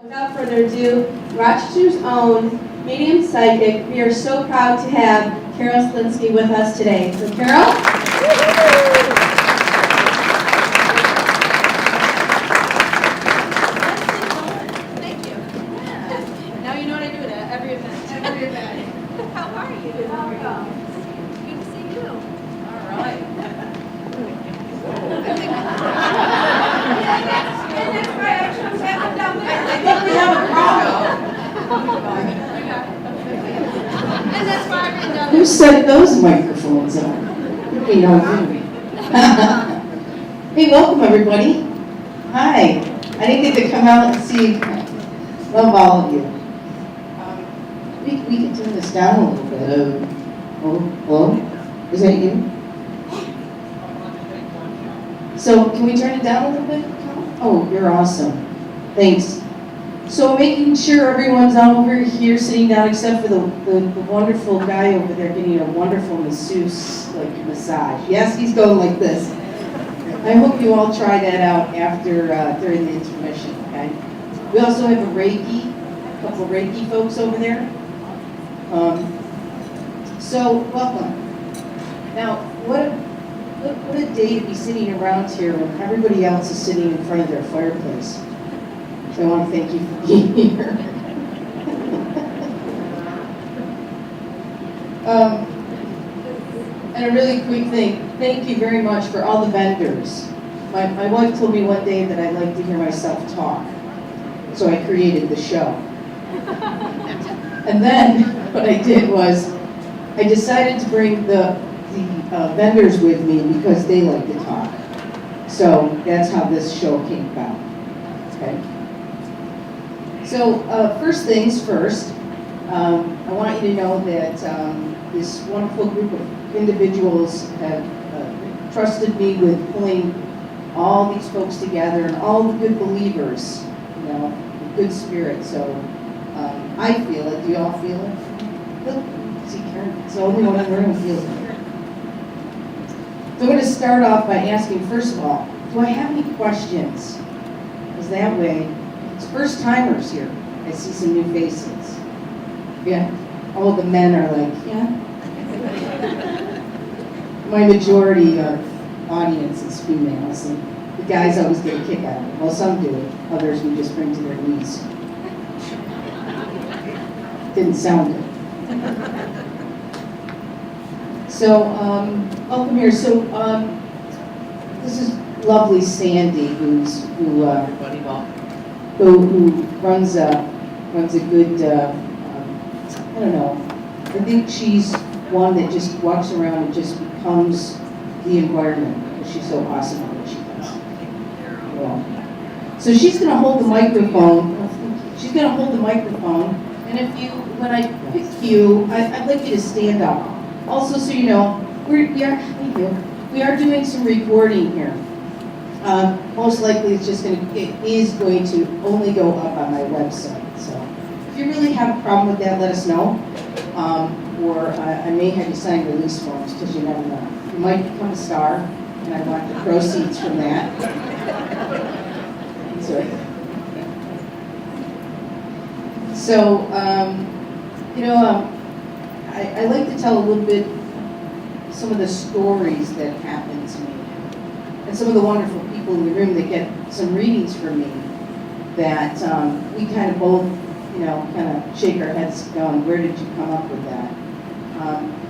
Without further ado, Rochester's own medium psychic, we are so proud to have Carol Cieslinski with us today. So Carol? Thank you. Yeah. Now you know what I do at every event. Every event. How are you? Welcome. Good to see you. All right. That's why I chose that down there. I think we have a problem. And that's why I ran down Who there. set those microphones on? We know who. Hey, welcome everybody. Hi. I didn't get to come out and see. Love all of you. We can turn this down a little bit. Hello? Is that you? So can we turn it down a little bit? Oh, you're awesome. Thanks. So making sure everyone's over here sitting down except for the wonderful guy over there getting a wonderful masseuse massage. Yes, he's going like this. I hope you all try that out after during the intermission, okay? We also have a couple of Reiki folks over there. So welcome. Now, what a day to be sitting around here when everybody else is sitting in front of their fireplace. So I want to thank you for being here. And a really quick thing, thank you very much for all the vendors. My wife told me one day that I like to hear myself talk, so I created the show. And then what I did was I decided to bring the vendors with me because they like to talk. So that's how this show came about. Okay. So first things first, I want you to know that this wonderful group of individuals have trusted me with pulling all these folks together and all the good believers, you know, the good spirit. So I feel it. Do you all feel it? Look, see, Karen, it's the only one in the room who feels it. So I'm going to start off by asking, first of all, do I have any questions? Because that way, it's first timers here. I see some new faces. Yeah, all the men are like, yeah. My majority of audience is females, and the guys always get a kick out of it. Well, some do. Others we just bring to their knees. Didn't sound good. So, welcome here. So, this is lovely Sandy, who runs a good, I don't know, I think she's one that just walks around and just becomes the environment, because she's so awesome at what she does. Yeah. So she's going to hold the microphone. She's going to hold the microphone, and when I pick you, I'd like you to stand up. Also, so you know, we are doing some recording here. Most likely it is going to only go up on my website. So if you really have a problem with that, let us know. Or I may have you sign release forms, because you never know. You might become a star, and I want the proceeds from that. Sorry. So, I like to tell a little bit some of the stories that happened to me, and some of the wonderful people in the room that get some readings from me that we kind of both, kind of shake our heads going, where did you come up with that?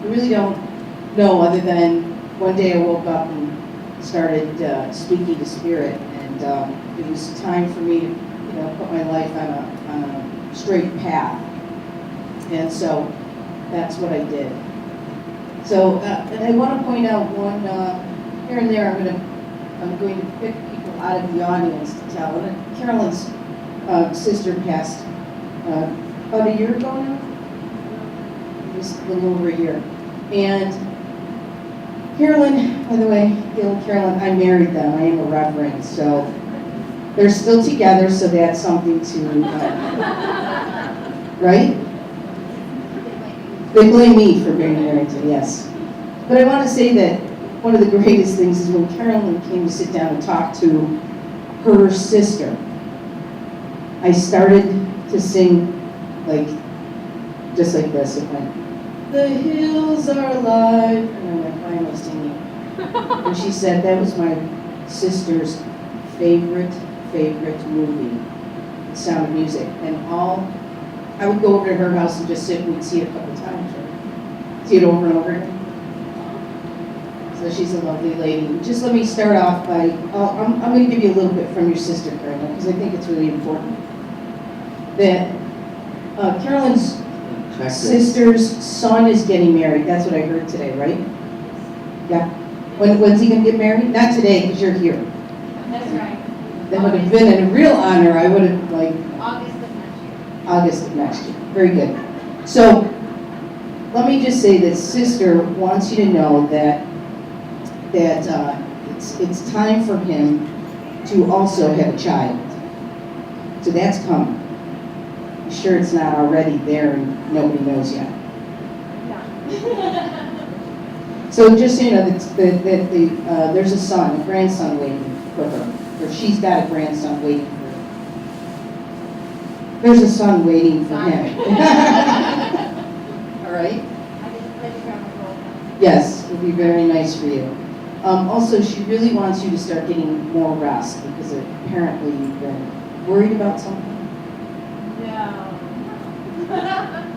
We really don't know, other than one day I woke up and started speaking to spirit, and it was time for me to, put my life on a straight path. And so that's what I did. So, and I want to point out one, here and there I'm going to pick people out of the audience to tell. And Carolyn's sister passed about a year ago now? Just a little over a year. And Carolyn, by the way, Gail and Carolyn, I married them. I am a reverend, so they're still together, so that's something to, right? They blame me for being married to, yes. But I want to say that one of the greatest things is when Carolyn came to sit down and talk to her sister. I started to sing like, just like this. It went, "The hills are alive," and I'm like, why am I singing? And she said that was my sister's favorite movie, The Sound of Music. And I would go over to her house and just sit, and we'd see it a couple times, right? See it over and over again. So she's a lovely lady. Just let me start off by, I'm going to give you a little bit from your sister, Carolyn, because I think it's really important. That Carolyn's sister's son is getting married. That's what I heard today, right? Yeah. When's he going to get married? Not today, because you're here. That's right. That would have been a real honor. I would have, like, August of next year. August of next year. Very good. So, let me just say that sister wants you to know that it's time for him to also have a child. So that's coming. I'm sure it's not already there and nobody knows yet. So just so you know, there's a grandson waiting for her. Or she's got a grandson waiting for her. There's a son waiting for him. All right? I just let you grab my roll. Yes, it would be very nice for you. Also, she really wants you to start getting more rest because apparently you've been worried about something. No. I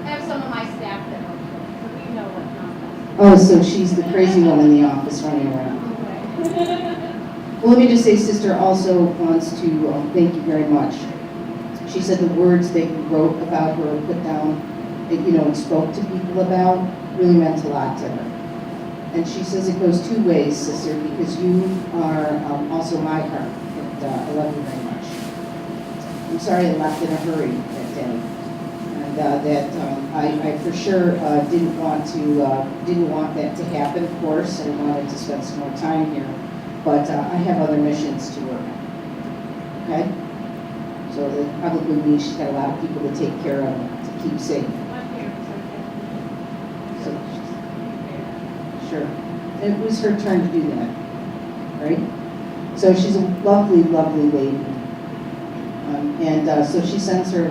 have some of my staff that work here, so we know what's not best. Oh, so she's the crazy one in the office running around. Well, let me just say, sister also wants to thank you very much. She said the words that you wrote about her or put down, and spoke to people about, really meant a lot to her. And she says it goes two ways, sister, because you are also my heart, and I love you very much. I'm sorry I left in a hurry that day, and I for sure didn't want that to happen, of course, and wanted to spend some more time here. But I have other missions to work on. Okay? So that probably means she's got a lot of people to take care of to keep safe. My parents are dead. So, sure. It was her turn to do that, right? So she's a lovely, lovely lady. So she sends her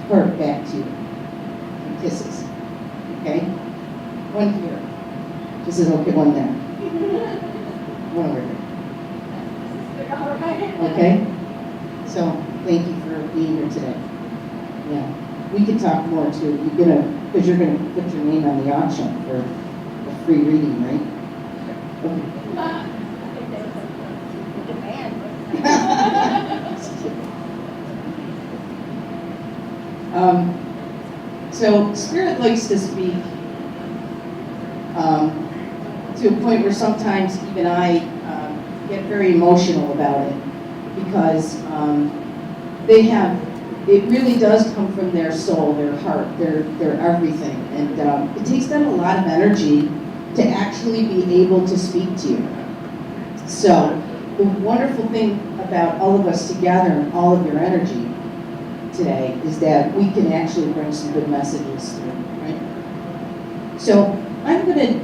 heart back to you and kisses. Okay? One here. She says, okay, one there. One over here. All right. Okay? So thank you for being here today. Yeah. We could talk more too. Because you're gonna put your name on the auction for a free reading, right? Okay. So Spirit likes to speak to a point where sometimes even I get very emotional about it because it really does come from their soul, their heart, their everything, and it takes them a lot of energy to actually be able to speak to you. So the wonderful thing about all of us together and all of your energy today is that we can actually bring some good messages through, right? So I'm gonna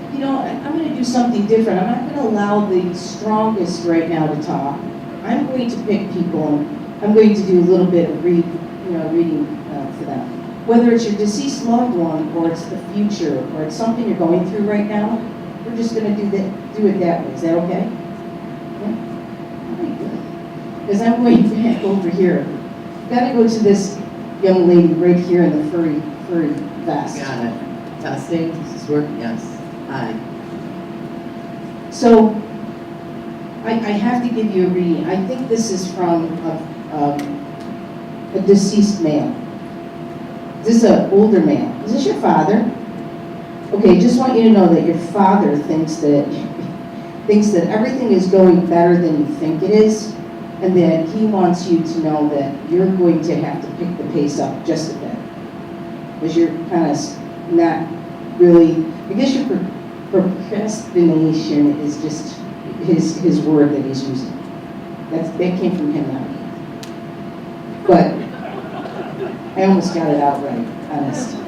do something different. I'm not gonna allow the strongest right now to talk. I'm going to pick people and I'm going to do a little bit of reading for them. Whether it's your deceased loved one or it's the future or it's something you're going through right now, we're just gonna do it that way. Is that okay? Yeah? Very good. Because I'm going back over here. Gotta go to this young lady right here in the furry vest. Got it. Testing, this is working, yes. Hi. So, I have to give you a reading. I think this is from a deceased male. Is this an older male? Is this your father? Okay, just want you to know that your father thinks that everything is going better than you think it is, and that he wants you to know that you're going to have to pick the pace up just a bit. Because you're kind of not really, I guess your procrastination is just his word that he's using. That came from him, not me. But I almost got it out right, honest.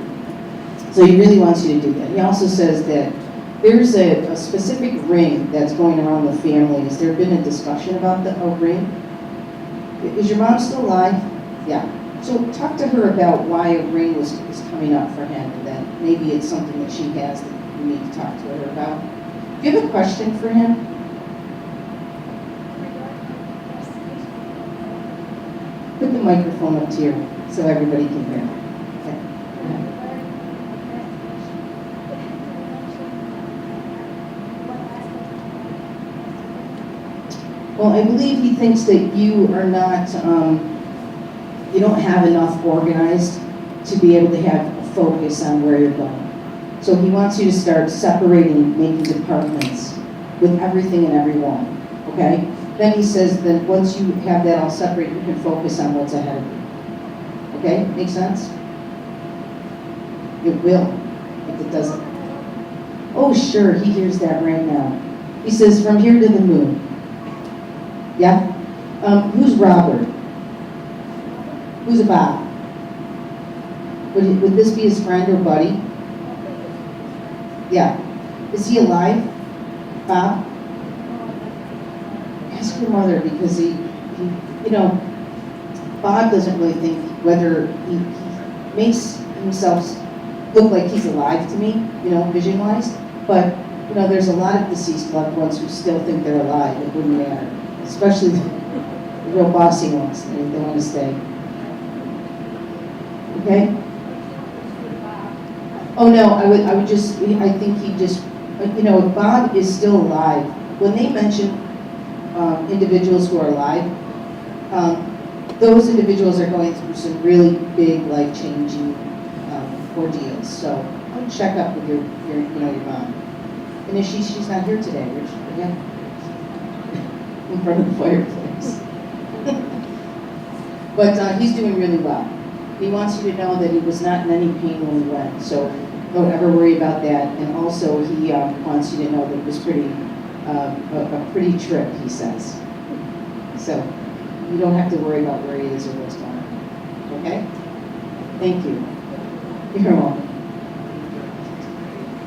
So he really wants you to do that. He also says that there's a specific ring that's going around the family. Has there been a discussion about a ring? Is your mom still alive? Yeah. So talk to her about why a ring is coming up for him, and that maybe it's something that she has that you need to talk to her about. Do you have a question for him? Put the microphone up to you so everybody can hear. Okay. Well, I believe he thinks that you are not, you don't have enough organized to be able to have a focus on where you're going. So he wants you to start separating, making departments with everything and everyone, okay? Then he says that once you have that all separated, you can focus on what's ahead of you. Okay, make sense? It will, if it doesn't. Oh, sure, he hears that right now. He says, from here to the moon. Yeah? Who's Robert? Who's a Bob? Would this be his friend or buddy? Yeah. Is he alive? Bob? Ask your mother, because he you know, Bob doesn't really think whether he makes himself look like he's alive to me, you know, vision-wise. But, you know, there's a lot of deceased loved ones who still think they're alive. It wouldn't matter. Especially the real bossy ones. They want to stay. Okay? Oh no, I think he just, you know, if Bob is still alive, when they mention individuals who are alive, those individuals are going through some really big, life-changing ordeals. So check up with your mom. And if she's not here today, again, in front of the fireplace. But he's doing really well. He wants you to know that he was not in any pain when he went, so don't ever worry about that. And also, he wants you to know that it was a pretty trip, he says. So you don't have to worry about where he is or what's going on. Okay? Thank you. You're welcome.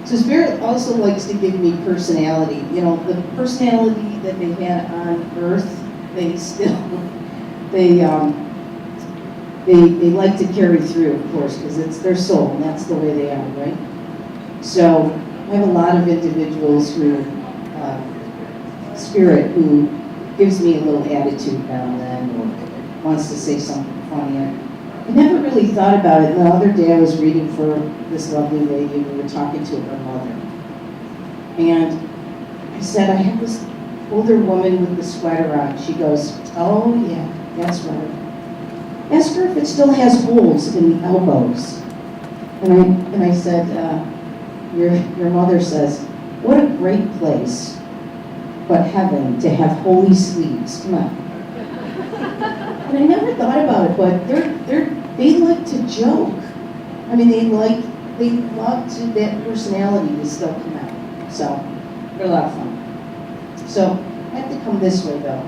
So Spirit also likes to give me personality. You know, the personality that they had on Earth, they like to carry through, of course, because it's their soul, and that's the way they are, right? So I have a lot of individuals who, Spirit, who gives me a little attitude now and then, or wants to say something funny. I never really thought about it. The other day I was reading for this lovely lady, and we were talking to her mother. And I said, I have this older woman with the sweater on. She goes, oh yeah, that's right. Ask her if it still has holes in the elbows. And I said, your mother says, what a great place, but heaven, to have holy sleeves. Come on. And I never thought about it, but they like to joke. I mean, they love to, that personality to still come out. So they're a lot of fun. So I have to come this way though.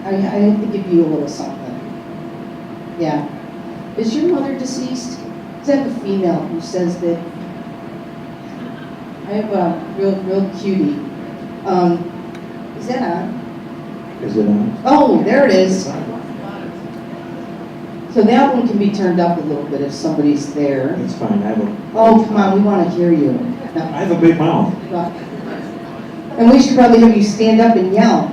I have to give you a little something. Yeah. Is your mother deceased? I have a female who says that. I have a real cutie. Is that on? Is it on? Oh, there it is. So that one can be turned up a little bit if somebody's there. It's fine, I have a... Oh, come on, we want to hear you. I have a big mouth. And we should probably have you stand up and yell.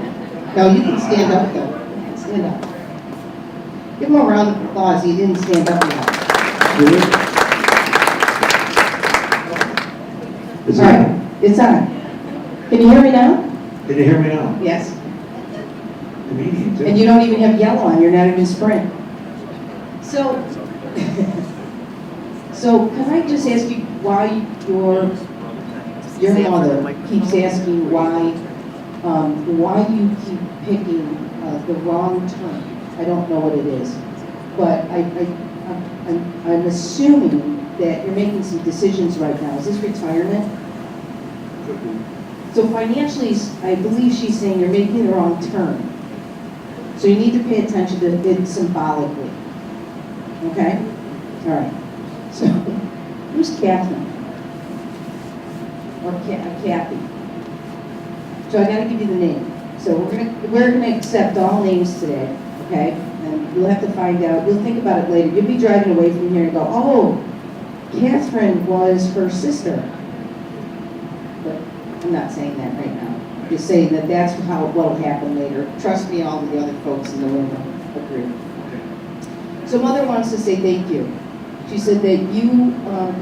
No, you can stand up though. Stand up. Give him a round of applause. He didn't stand up yet. Really? Is All it right, on? it's on. Can you hear me now? Can you hear me now? Yes. Comedian, too. And you don't even have yellow on. You're not even spraying. So, so can I just ask you why your mother keeps asking why you keep picking the wrong term? I don't know what it is, but I'm assuming that you're making some decisions right now. Is this retirement? So financially, I believe she's saying you're making the wrong turn. So you need to pay attention to it symbolically. Okay? All right. So, who's Catherine? Or Kathy? So I got to give you the name. So we're gonna accept all names today. Okay? And You'll have to find out, you'll think about it later. You'll be driving away from here and go, oh, Catherine was her sister. But I'm not saying that right now. I'm just saying that that's what'll happen later. Trust me, all the other folks in the room agree. So Mother wants to say thank you. She said that you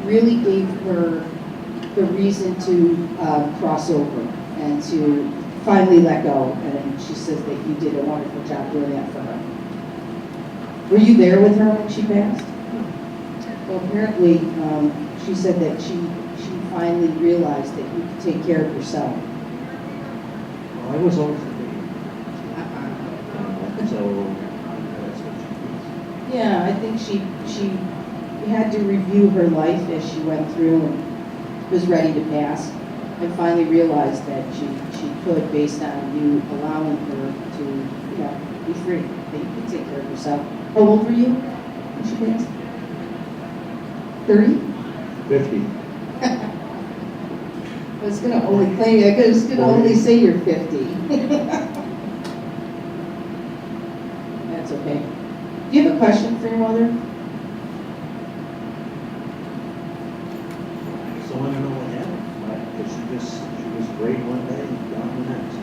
really gave her the reason to cross over and to finally let go. And she says that you did a wonderful job doing that for her. Were you there with her when she passed? Well, apparently, she said that she finally realized that you could take care of yourself. Well, I was over for me. So, that's what she Yeah, I think she had to review her life as she went through and was ready to pass, and finally realized that she could, based on you allowing her to, be free, that you could take care of yourself. How old were you when she passed? 30? 50. I was gonna only claim, I was gonna only say you're 50. That's okay. Do you have a question for your mother? I just want to know what happened. Because she was great one day and gone the next.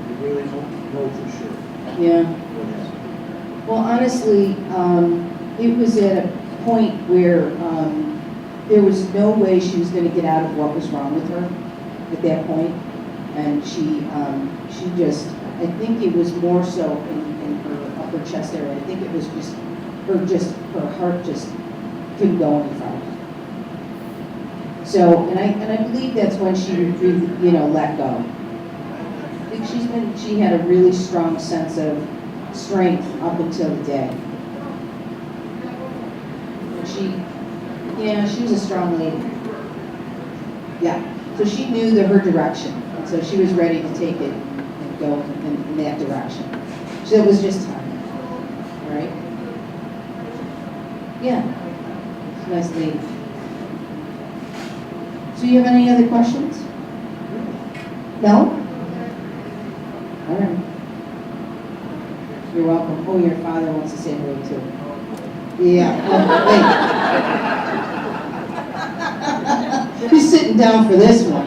You really don't know for sure Yeah. what happened. Well, honestly, it was at a point where there was no way she was going to get out of what was wrong with her at that point. And she just, I think it was more so in her upper chest area. I think it was her heart just couldn't go any farther. So, and I believe that's when she, let go. I think she had a really strong sense of strength up until the day. And she was a strong lady. Yeah, so she knew her direction, and so she was ready to take it and go in that direction. So it was just time, all right? Yeah, it's a nice lady. So you have any other questions? No? All right. You're welcome. Oh, your father wants to say hello too. Yeah. Oh, wait. He's sitting down for this one.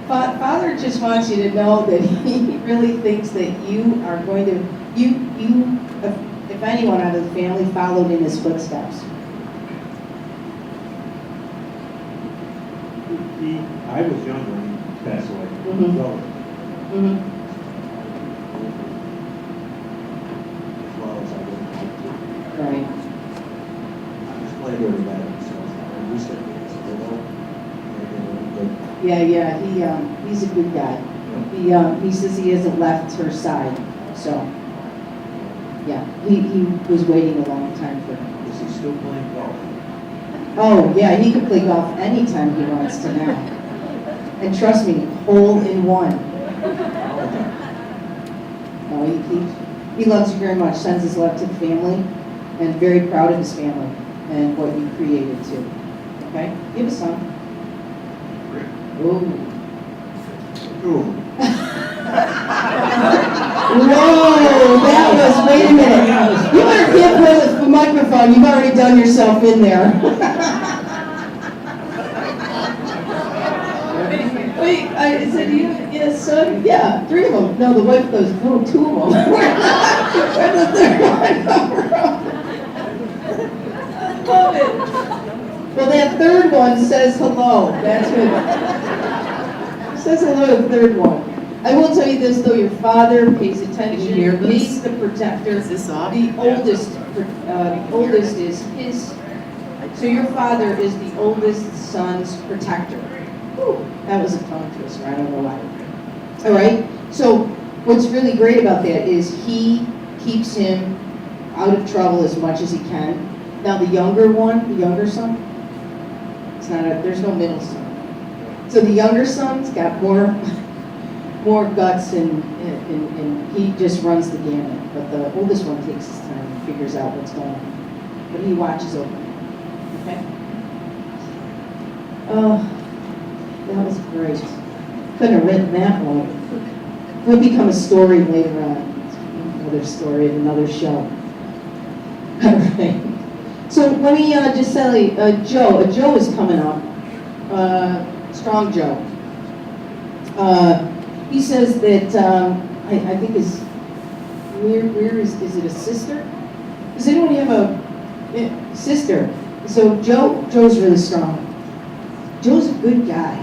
Father just wants you to know that he really thinks that you are going to, if anyone out of the family followed in his footsteps. I was younger when he passed away. Mhm. Well, Mm-hmm. as well as I would like to. Right. I just played really bad. So I used to be He's a good guy. He says he hasn't left her side, so, yeah, he was waiting a long time for her. Is he still playing golf? Oh, yeah, he can play golf anytime he wants to now. And trust me, hole in one. No, he loves you very much, sends his love to the family, and very proud of his family and what you created too. Okay? You have a son. Ooh. Ooh. Whoa, that was, wait a minute. You better give her the microphone, you've already done yourself in there. Wait, I said, you have a son? Yeah, 3 of them. No, the wife goes, no, 2 of them. Where's the third one? Love it. Well, that third one says hello. That's good. Says hello to the third one. I will tell you this, though, your father pays attention. Can you hear this? He's the protector. Is this off? The oldest is his, so your father is the oldest son's protector. Whew, that was a tongue twister, I don't know why. All right, so what's really great about that is he keeps him out of trouble as much as he can. Now the younger son, there's no middle son. So the younger son's got more guts and he just runs the gamut. But the oldest one takes his time and figures out what's going on. But he watches over him. Okay? Oh, that was great. Couldn't have written that one. It'll become a story later on. another story at another show. All right. So let me just say, Joe is coming up. Strong Joe. He says that, I think where is it a sister? Does anyone have a sister? So Joe's really strong. Joe's a good guy.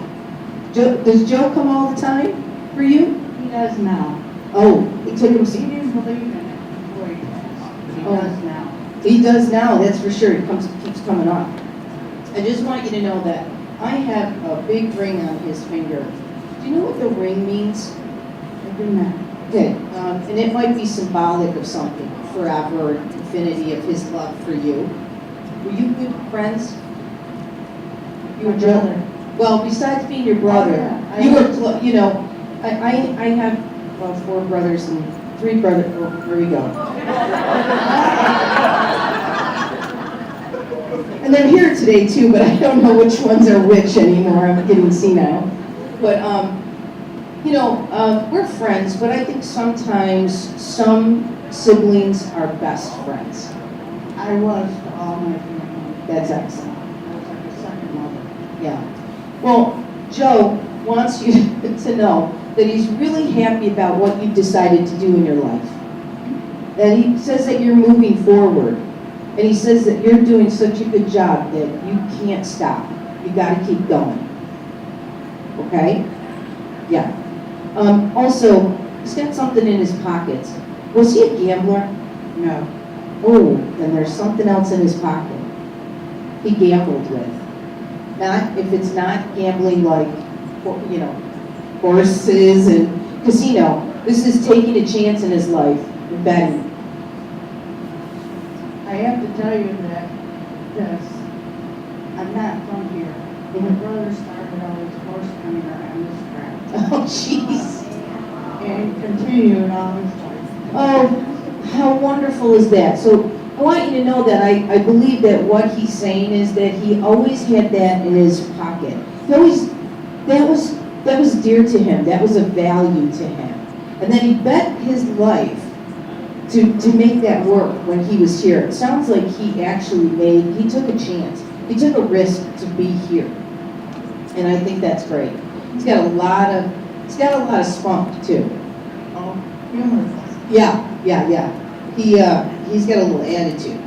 Does Joe come all the time for you? He does now. Oh, he took him. He didn't believe in it before he passed, but he Oh. does now. He does now, that's for sure. He keeps coming up. I just want you to know that I have a big ring on his finger. Do you know what the ring means? I do not. Okay, and it might be symbolic of something, forever, infinity of his love for you. Were you good friends? You were My brother. Well, besides being your brother, Oh, yeah. you were, you know, I have 4 brothers and 3 brothers. Oh, here we go. And they're here today too, but I don't know which ones are which anymore. I'm getting senile. But, you know, we're friends, but I think sometimes some siblings are best friends. I was to all my family. That's excellent. I was like a second mother. Yeah. Well, Joe wants you to know that he's really happy about what you decided to do in your life. And he says that you're moving forward. And he says that you're doing such a good job that you can't stop. You got to keep going. Okay? Yeah. Also, he's got something in his pockets. Was he a gambler? No. Oh, then there's something else in his pocket he gambled with. Not, if it's not gambling like, you know, horses and casino. This is taking a chance in his life and betting. I have to tell you that this, I'm not from here. My brother started all his horse coming around this track. Oh, jeez. And continued all his life. Oh, how wonderful is that? So I want you to know that I believe that what he's saying is that he always had that in his pocket. He always, that was dear to him. That was a value to him. And then he bet his life to make that work when he was here. It sounds like he took a chance. He took a risk to be here. And I think that's great. He's got a lot of spunk too. Oh, humorous. Yeah. He's got a little attitude.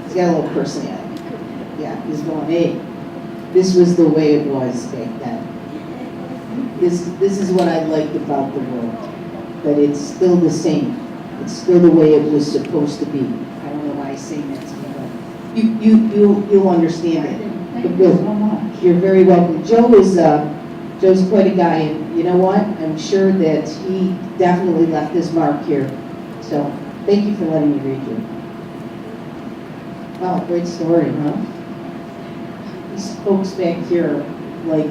He's got a little personality. Yeah, he's going, hey, this was the way it was back then. This is what I liked about the world. That it's still the same. It's still the way it was supposed to be. I don't know why he's saying that to me, but you'll understand it. Thank you so much. You're very welcome. Joe's quite a guy, and you know what? I'm sure that he definitely left his mark here. So, thank you for letting me read you. Wow, great story, huh? These folks back here, like,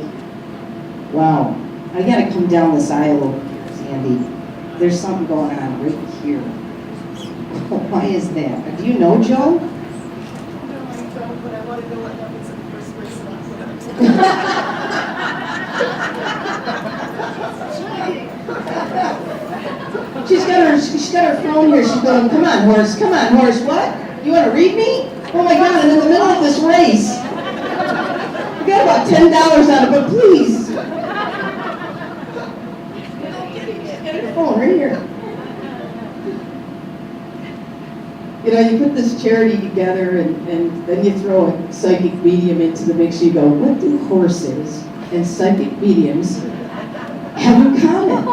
wow. I gotta come down this aisle over here, Sandy. There's something going on right here. Why is that? Do you know Joe? But I want to know what happens in the first place. She's got her phone here. She's going, come on, horse. What? You want to read me? Oh my God, I'm in the middle of this race. I got about $10 out of it, please. Get your phone right here. You know, you put this charity together and then you throw a psychic medium into the mix. You go, what do horses and psychic mediums have in common?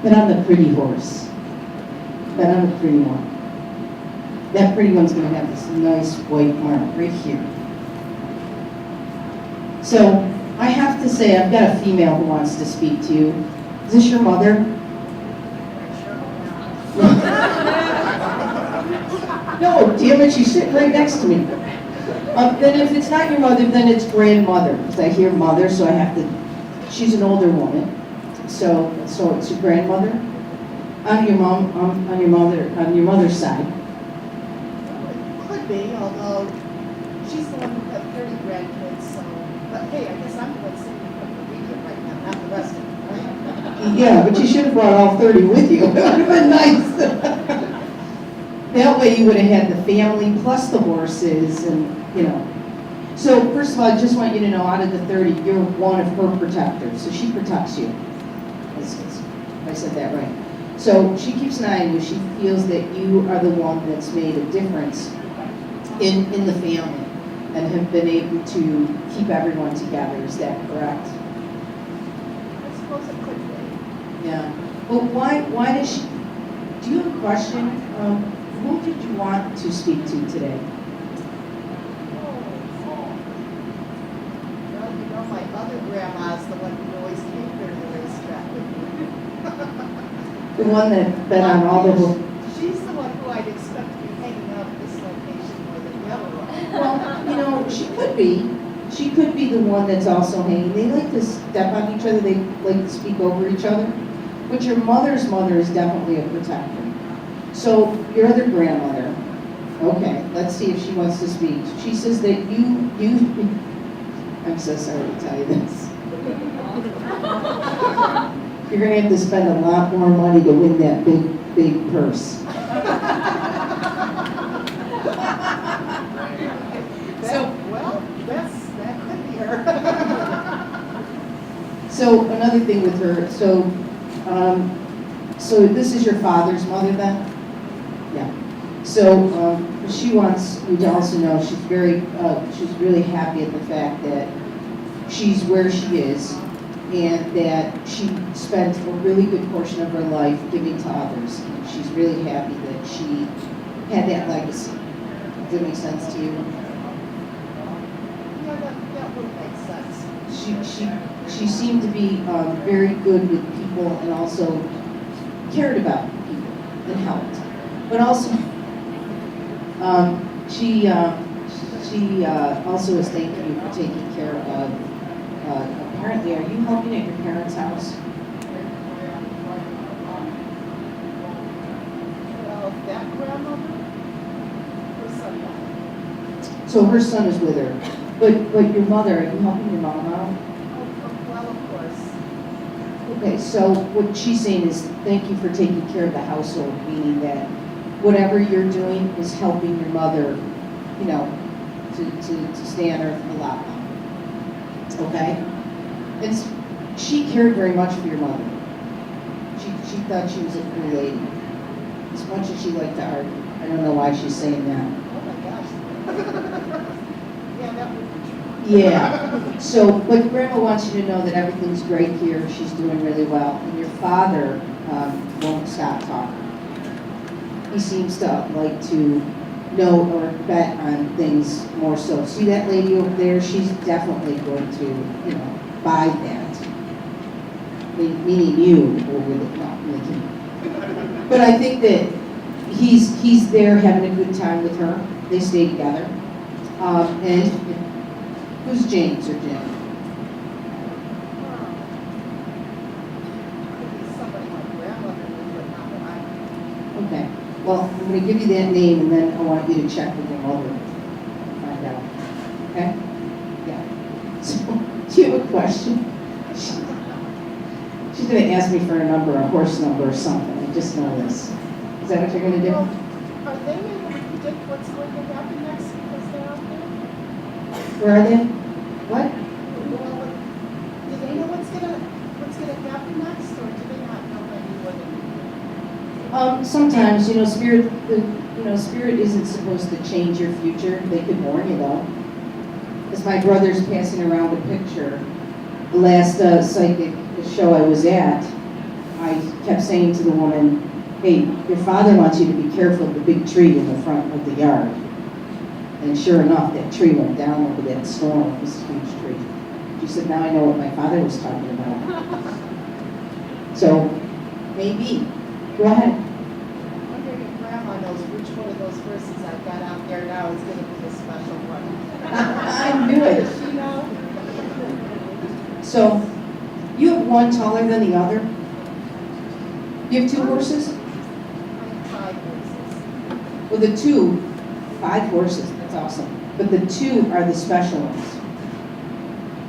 Bet on the pretty horse. Bet on the pretty one. That pretty one's going to have this nice white mark right here. So I have to say, I've got a female who wants to speak to you. Is this your mother? No, damn it, she's sitting right next to me. Then if it's not your mother, then it's grandmother. Because I hear mother, so I have to. She's an older woman. So it's your grandmother on your mother's side. Could be, although she's the one who had 30 grandkids, so, but hey, I guess I'm the one sitting in front of the media right now, not the rest of them, right? Yeah, but you should have brought all 30 with you. It would have been nice. That way you would have had the family plus the horses and, you know. So first of all, I just want you to know, out of the 30, you're one of her protectors, so she protects you. I said that right. So she keeps an eye on you. She feels that you are the one that's made a difference in the family and have been able to keep everyone together. Is that correct? I suppose it could be. Yeah. Well, why does she, do you have a question? Who did you want to speak to today? Well, you know, my other grandma's the one who always came here to the racetrack with me. The one that been on all the, She's the one who I'd expect to be hanging out at this location more than the other one. well, you know, she could be. She could be the one that's also hanging. They like to step on each other. They like to speak over each other. But your mother's mother is definitely a protector. So your other grandmother, okay, let's see if she wants to speak. She says that you, I'm so sorry to tell you this. You're gonna have to spend a lot more money to win that big purse. That could be her. So another thing with her, so this is your father's mother then? Yeah. So she wants you to also know she's really happy at the fact that she's where she is and that she spent a really good portion of her life giving to others. And she's really happy that she had that legacy. Does that make sense to you? Yeah, that would make sense. She seemed to be very good with people and also cared about people and helped. But also, she also is thanking you for taking care of, apparently, are you helping at your parents' house? Well, that grandmother, her son died. So her son is with her. But your mother, are you helping your mom out? Oh, well, of course. Okay, so what she's saying is thank you for taking care of the household, meaning that whatever you're doing is helping your mother, you know, to stay on earth a lot longer. Okay? And she cared very much for your mother. She thought she was a cool lady. As much as she liked to argue. I don't know why she's saying that. Oh my gosh. Yeah, that would be true. Yeah. So, but Grandma wants you to know that everything's great here. She's doing really well. And your father won't stop talking. He seems to like to know or bet on things more so. See that lady over there? She's definitely going to, you know, buy that. Meaning you over the But I think that he's there having a good time with her. They stay together. And who's James or Jim? Could be somebody my grandmother knew, but not that I knew. Okay. Well, I'm going to give you that name, and then I want you to check with your mother and find out. Okay? Yeah. So, do you have a question? She's going to ask me for a number, a horse number or something. I just know this. Is that what you're going to do? Well, are they able to predict what's going to happen next because they're out there? Where are they? What? Well, do they know what's gonna happen next, or do they not know any what it Sometimes, you know, spirit isn't supposed to change your future. They could warn you though. As my brother's passing around a picture, the last psychic show I was at, I kept saying to the woman, hey, your father wants you to be careful of the big tree in the front of the yard. And sure enough, that tree went down over that storm. It was a huge tree. She said, now I know what my father was talking about. So, maybe. Go ahead. I wonder if Grandma knows which one of those verses I've got out there now is gonna be the special one. I knew it. Does she know? So, you have one taller than the other? You have two horses? I have 5 verses. Well, the 5 horses, that's awesome. But the 2 are the special ones.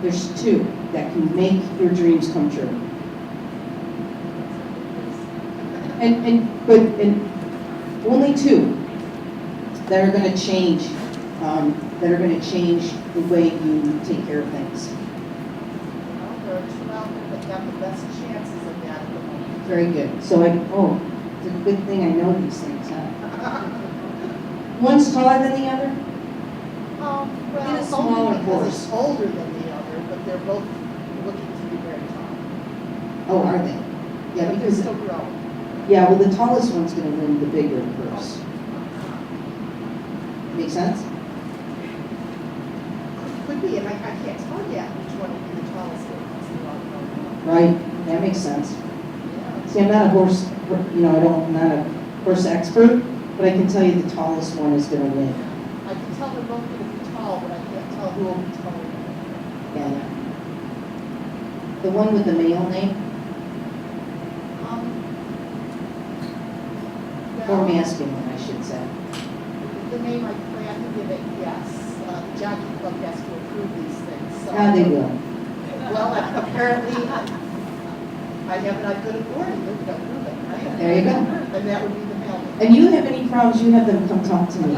There's 2 that can make your dreams come true. And only two that are gonna change, the way you take care of things. Well, there are two out there that have the best chances of that at the moment. Very good. So it's a good thing I know these things, huh? One's taller than the other? Well, In a only smaller because horse. it's older than the other, but they're both looking to be very tall. Oh, are they? Yeah, But they're because, still growing. yeah, well, the tallest one's gonna win the bigger purse. Make sense? Could be, and I can't tell yet which one would be the tallest one. Right, that makes sense. Yeah. See, I'm not a horse, I'm not a horse expert, but I can tell you the tallest one is gonna win. I can tell they're both going to be tall, but I can't tell who will be taller. Yeah. The one with the male name, or Well, masculine, I should say. the name I plan to give it, yes. The jockey club has to approve these things, so. Ah, they will. Well, apparently, I have it on good authority, they're going to approve it, right? There you go. And that would be the male. And you have any problems, you have them come talk to me.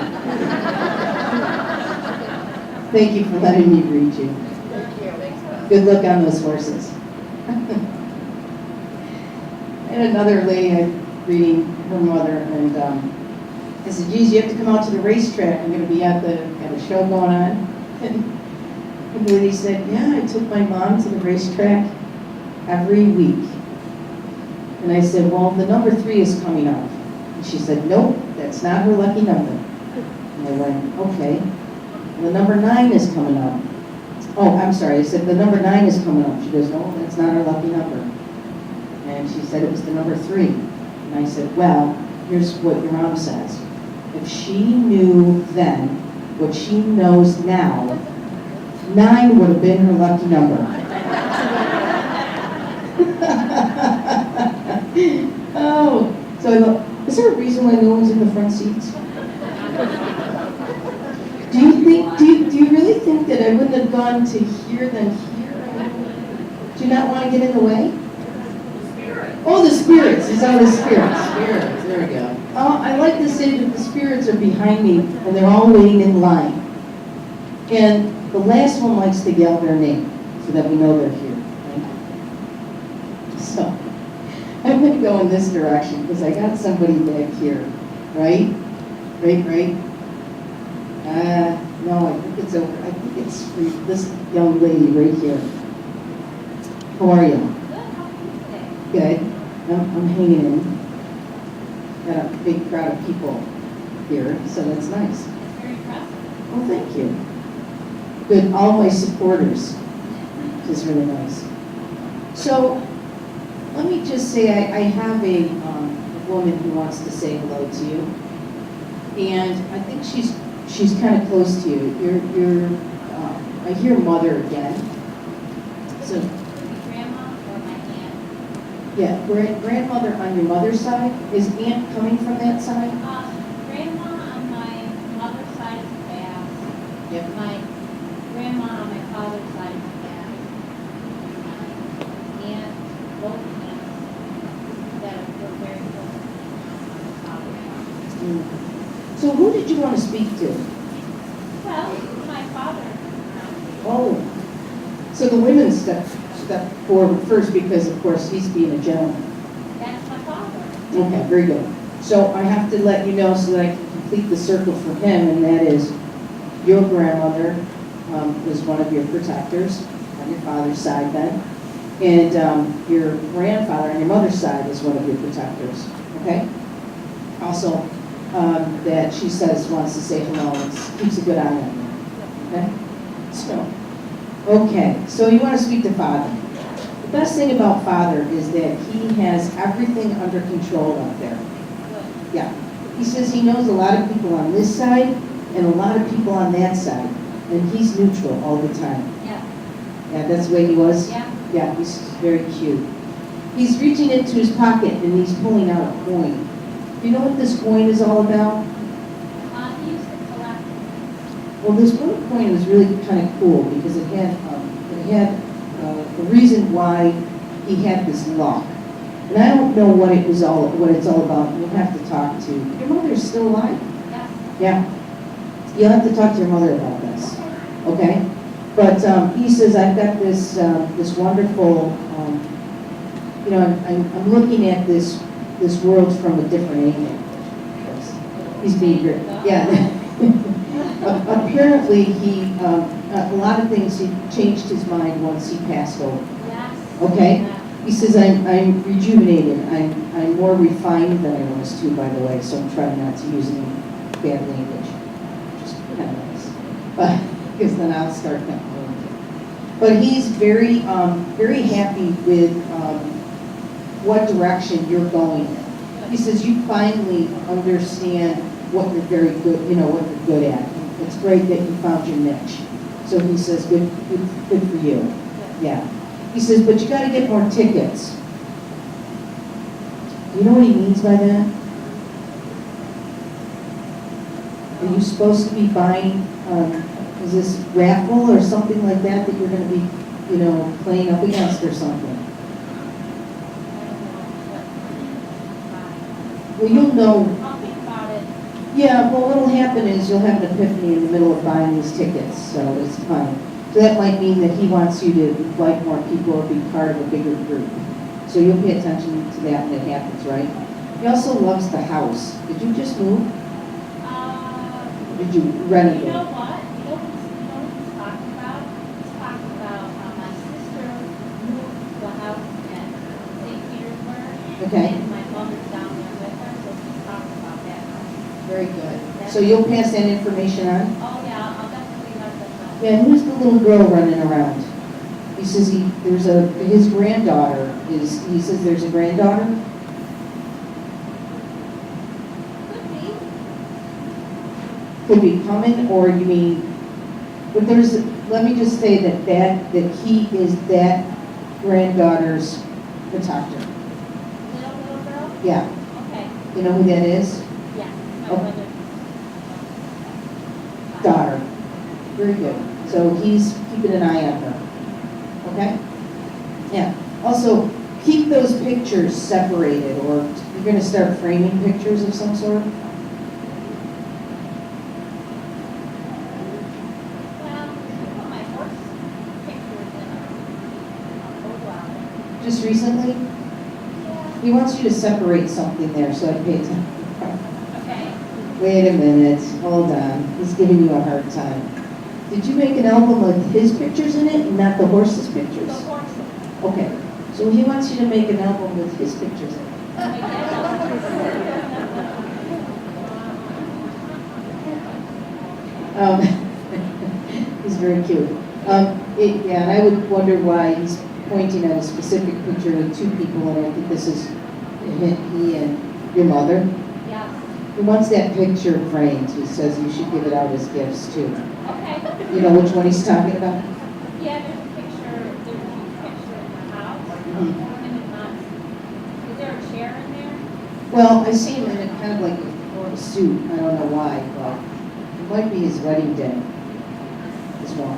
Thank you for letting me read you. Thank you. Good luck on those horses. And another lady, I'm reading her mother, and I said, geez, you have to come out to the racetrack. I'm going to be at a show going on. And the lady said, yeah, I took my mom to the racetrack every week. And I said, well, the number 3 is coming up. And she said, nope, that's not her lucky number. And I went, okay. And the number 9 is coming up. Oh, I'm sorry, I said, the number 9 is coming up. She goes, no, that's not her lucky number. And she said it was the number 3. And I said, well, here's what your mom says. If she knew then what she knows now, 9 would have been her lucky number. Oh, so I thought, is there a reason why no one's in the front seats? Do you really think that I wouldn't have gone to here than here? Do you not want to get in the way? Oh, the spirits, it's all the spirits. Spirits, there we go. Oh, I like to say that the spirits are behind me and they're all waiting in line. And the last one likes to yell their name so that we know they're here. Right? So, I'm going to go in this direction because I got somebody back here. Right? Right? No, I think it's over. I think it's for this young lady right here. How are you? Good. I'm hanging in. Got a big crowd of people here, so that's nice. Very impressive. Well, thank you. Good, all my supporters, which is really nice. So, let me just say I have a woman who wants to say hello to you, and I think she's kind of close to you. You're I hear mother again. So, Grandma or my aunt? yeah, grandmother on your mother's side. Is aunt coming from that side? Grandma on my mother's side is fast. Yep. My grandma on my father's side is fast. My aunt, both aunts, that were very close to my father. So who did you want to speak to? Well, my father. Oh, so the women step forward first because, of course, he's being a gentleman. That's my father. Okay, very good. So I have to let you know so that I can complete the circle for him, and that is your grandmother was one of your protectors on your father's side then, and your grandfather on your mother's side is one of your protectors, okay? Also, that she says wants to say hello and keeps a good eye on you, okay? So you want to speak to Father. The best thing about Father is that he has everything under control up there. Yeah. He says he knows a lot of people on this side and a lot of people on that side, and he's neutral all the time. Yeah. Yeah, that's the way he was? Yeah. Yeah, he's very cute. He's reaching into his pocket and he's pulling out a coin. Do you know what this coin is all about? He used to collect. Well, this one coin was really kind of cool because it had the reason why he had this lock. And I don't know what it's all about. We'll have to talk to, your mother's still alive? Yes. Yeah. You'll have to talk to your mother about this, okay? But he says, I've got this, this wonderful, I'm looking at this world from a different angle. He's being great, yeah. Apparently, a lot of things, he changed his mind once he passed over, Yes. okay? He says, I'm rejuvenated, I'm more refined than I was too, by the way, so I'm trying not to use any bad language. Just kind of nice. But, because then I'll start that. But he's very, very happy with what direction you're going in. He says you finally understand what you're very good, what you're good at. It's great that you found your niche. So he says, good for you. Yeah. He says, but you got to get more tickets. You know what he means by that? Are you supposed to be buying, is this raffle or something like that you're going to be, playing up against or something? Well, you'll know. I'll think about it. Yeah, well, what'll happen is you'll have an epiphany in the middle of buying these tickets, so it's fine. So that might mean that he wants you to invite more people or be part of a bigger group. So you'll pay attention to that when it happens, right? He also loves the house. Did you just move? Did you rent it? You know what? You know what he's talking about? He's talking about my sister moved to a house in St. Petersburg. Okay. And my mother's down there with her, so he's talking about that. Very good. So you'll pass that information on? Oh, yeah, I'll definitely let them know. Yeah, who's the little girl running around? He says his granddaughter he says there's a granddaughter? Could be. Could be coming, or you mean, but let me just say that he is that granddaughter's protector. Little girl? Yeah. Okay, You know who that is? yeah, my Oh. brother. Daughter. Very good. So he's keeping an eye on her. Okay? Yeah. Also, keep those pictures separated, or you're going to start framing pictures of some sort? Well, I put my horse pictures in a photo album. Just recently? Yeah. He wants you to separate something there, so I pay attention. Okay. Wait a minute. Hold on. He's giving you a hard time. Did you make an album with his pictures in it, and not the horse's The pictures? horse. Okay. So he wants you to make an album with his pictures in it. He's very cute. Yeah, and I would wonder why he's pointing at a specific picture with two people, and I think this is he and your mother. Yes. He wants that picture framed. He says you should give it out as gifts too. Okay. You know which one he's talking about? Yeah, there's a picture in the house. Mhm. And it's not, is there a chair in there? Well, I see him in a kind of like a suit. I don't know why, but it might be his wedding day as well.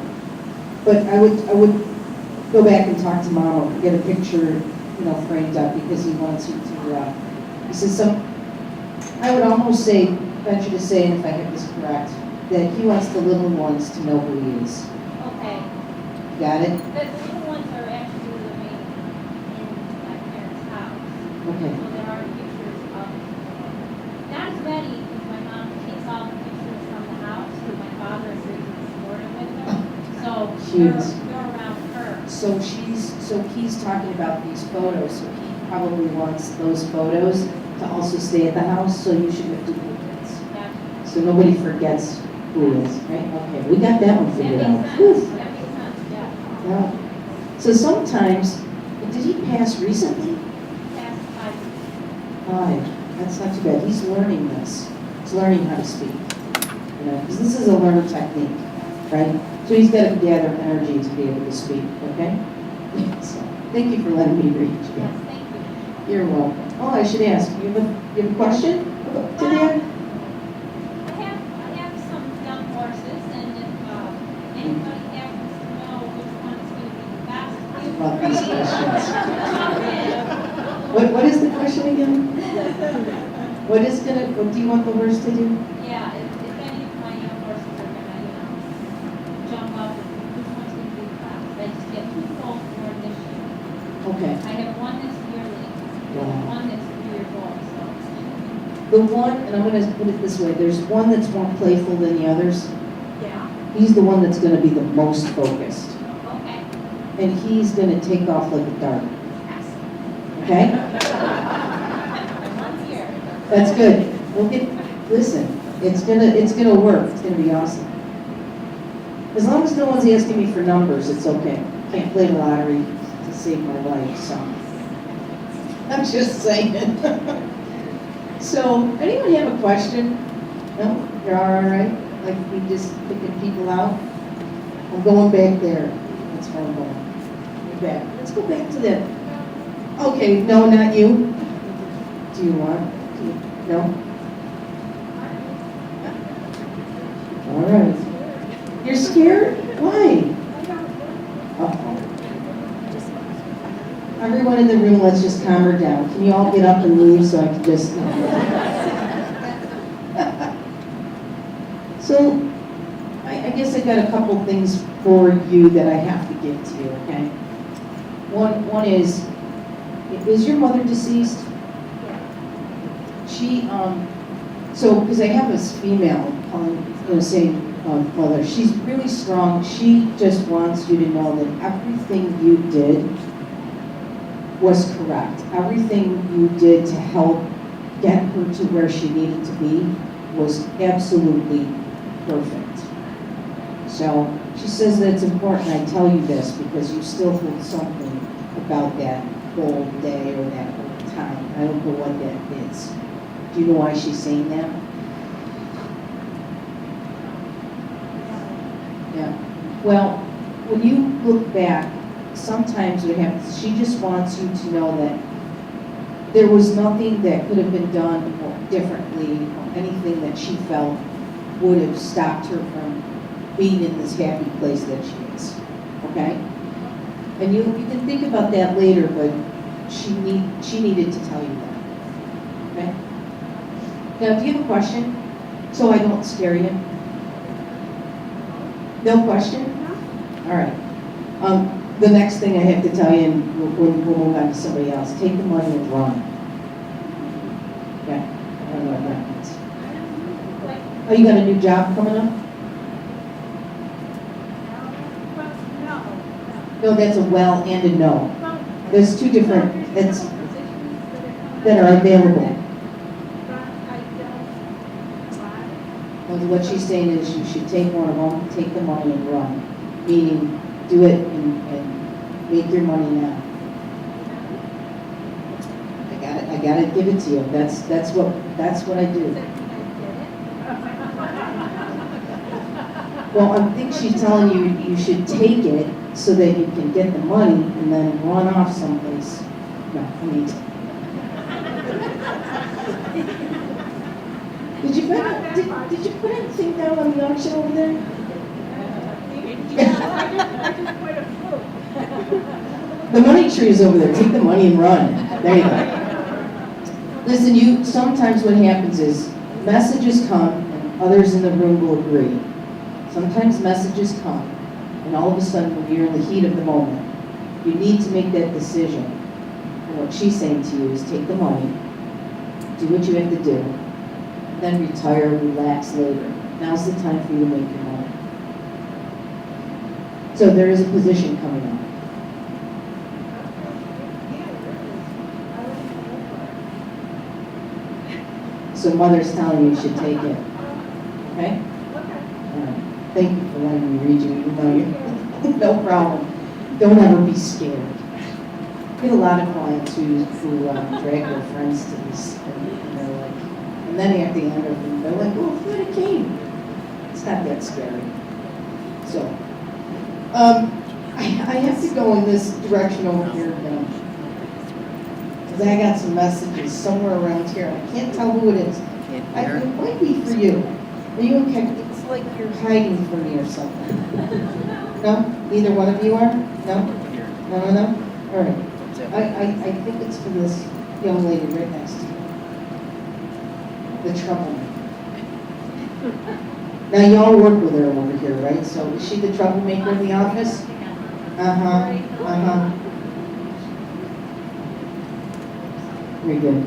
But I would go back and talk to Mom or get a picture, framed up, because he wants you to. He says I would almost venture to say, and if I have this correct, that he wants the little ones to know who he is. Okay. Got it? The little ones are actually living in my parents' house. Okay. So there are pictures of, not as many, because my mom takes all the pictures from the house, because my father is raising this morning with her. So Cute. they're around her. So he's talking about these photos, so he probably wants those photos to also stay at the house, so you should have duplicates. Yeah. So nobody forgets who is, right? Okay, we got that one figured That out. makes Whew. sense. That makes sense, yeah. Yeah. So sometimes, did he pass recently? Past 5 years. 5. That's not too bad. He's learning this. He's learning how to speak. Because this is a learner technique, right? So he's got to gather energy to be able to speak, okay? So, thank you for letting me read you. Yes, thank you. You're welcome. Oh, I should ask, you have a question to that? I have some young horses, and if anybody happens to know which one is going to be the best. About these questions. questions. What is What is gonna, what do you want the horse to do? Yeah, if any of my young horses are gonna, jump up, which one's gonna be class? I just get 2 foals for this year. Okay. I have one that's yearly, and one that's 3 years old, so. The one, and I'm gonna put it this way, there's one that's more playful than the others. Yeah. He's the one that's gonna be the most focused. Okay. And he's gonna take off like a dart. Okay? One year. That's good. We'll get, listen, it's gonna work. It's gonna be awesome. As long as no one's asking me for numbers, it's okay. Can't play the lottery to save my life, so. I'm just saying. So, anyone have a question? No? You're all right? Like we just picking people out? I'm going back there. That's where I'm going. You're back. Let's go back to that. Okay, no, not you. Do you want? No? All right. You're scared? Why? Uh-oh. Everyone in the room, let's just calm her down. Can you all get up and leave so I can just... So, I guess I got a couple things for you that I have to give to you, okay? One is your mother deceased? She, so, because I have this female, I'm going to say mother, she's really strong. She just wants you to know that everything you did was correct. Everything you did to help get her to where she needed to be was absolutely perfect. So she says that it's important I tell you this because you still hold something about that whole day or that whole time. I don't know what that is. Do you know why she's saying that? Yeah. Well, when you look back, sometimes what happens, she just wants you to know that there was nothing that could have been done differently, or anything that she felt would have stopped her from being in this happy place that she is. Okay? And you can think about that later, but she needed to tell you that. Okay? Now, do you have a question? So I don't scare you? No question? All right. The next thing I have to tell you, and we'll move on to somebody else. Take the money and run. Okay? I don't know what that means. Oh, you got a new job coming up? No, that's a well and a no. There's two different, that are available. Well, what she's saying is you should take one of them, take the money and run. Meaning, do it and make your money now. I gotta give it to you. That's what I do. Well, I think she's telling you you should take it so that you can get the money and then run off someplace. No, I mean. Did you put anything down on the auction over there? The money tree is over there. Take the money and run. There you go. Listen, sometimes what happens is messages come and others in the room will agree. Sometimes messages come and all of a sudden when you're in the heat of the moment, you need to make that decision. And what she's saying to you is take the money, do what you have to do, then retire, relax later. Now's the time for you to make your money. So there is a position coming up. So mother's telling you should take it. Okay? All right. Thank you for letting me read you, even though you no problem. Don't ever be scared. I get a lot of clients who drag their friends to these, and they're like, and then at the end of it, they're like, oh, look at it came. It's not that scary. So, I have to go in this direction over here now. Because I got some messages somewhere around here. I can't tell who it is. It might be for you. Are you okay? It's like you're hiding from me or something. No? Neither one of you are? No? No? All right. I think it's for this young lady right next to you. The troublemaker. Now, you all work with her over here, right? So is she the troublemaker in the office? Uh-huh, uh-huh. Very good.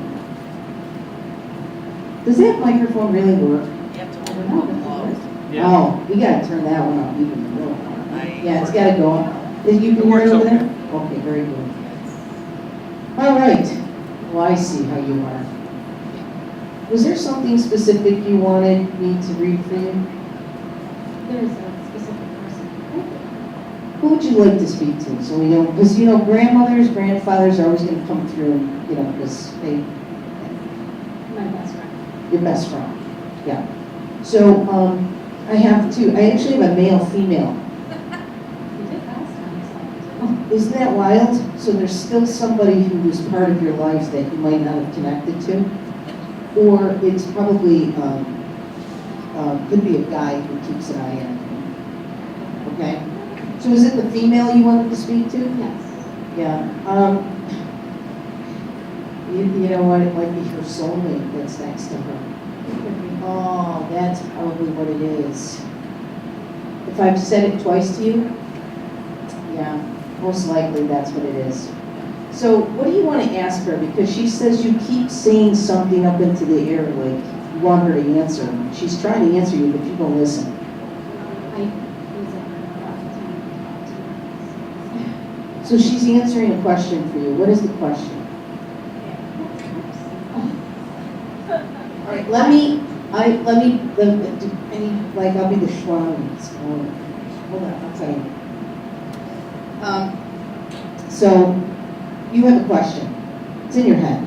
Does that microphone really work? You have to hold it close. Oh, we gotta turn that one up even more. Yeah, it's gotta go up. You can hear it over there? Okay, very good. All right. Well, I see how you are. Was there something specific you wanted me to read for you? There's a specific person. Who would you like to speak to? So we don't, because grandmothers, grandfathers are always going to come through, and, because they, My best friend. your best friend. Yeah. So I have two. I actually have a male, female. We did last time, so. Isn't that wild? So there's still somebody who was part of your life that you might not have connected to, or it's probably could be a guy who keeps an eye on you. Okay. So is it the female you wanted to speak to? Yes. Yeah. You know what? It might be her soulmate that's next to her. Oh, that's probably what it is. If I've said it twice to you, yeah, most likely that's what it is. So what do you want to ask her? Because she says you keep saying something up into the air, like you want her to answer. She's trying to answer you, but you don't listen. I was about the time to talk to her. So she's answering a question for you. What is the question? All right, I'll be the schwan. Hold on, I'll tell you. So, you have a question. It's in your head.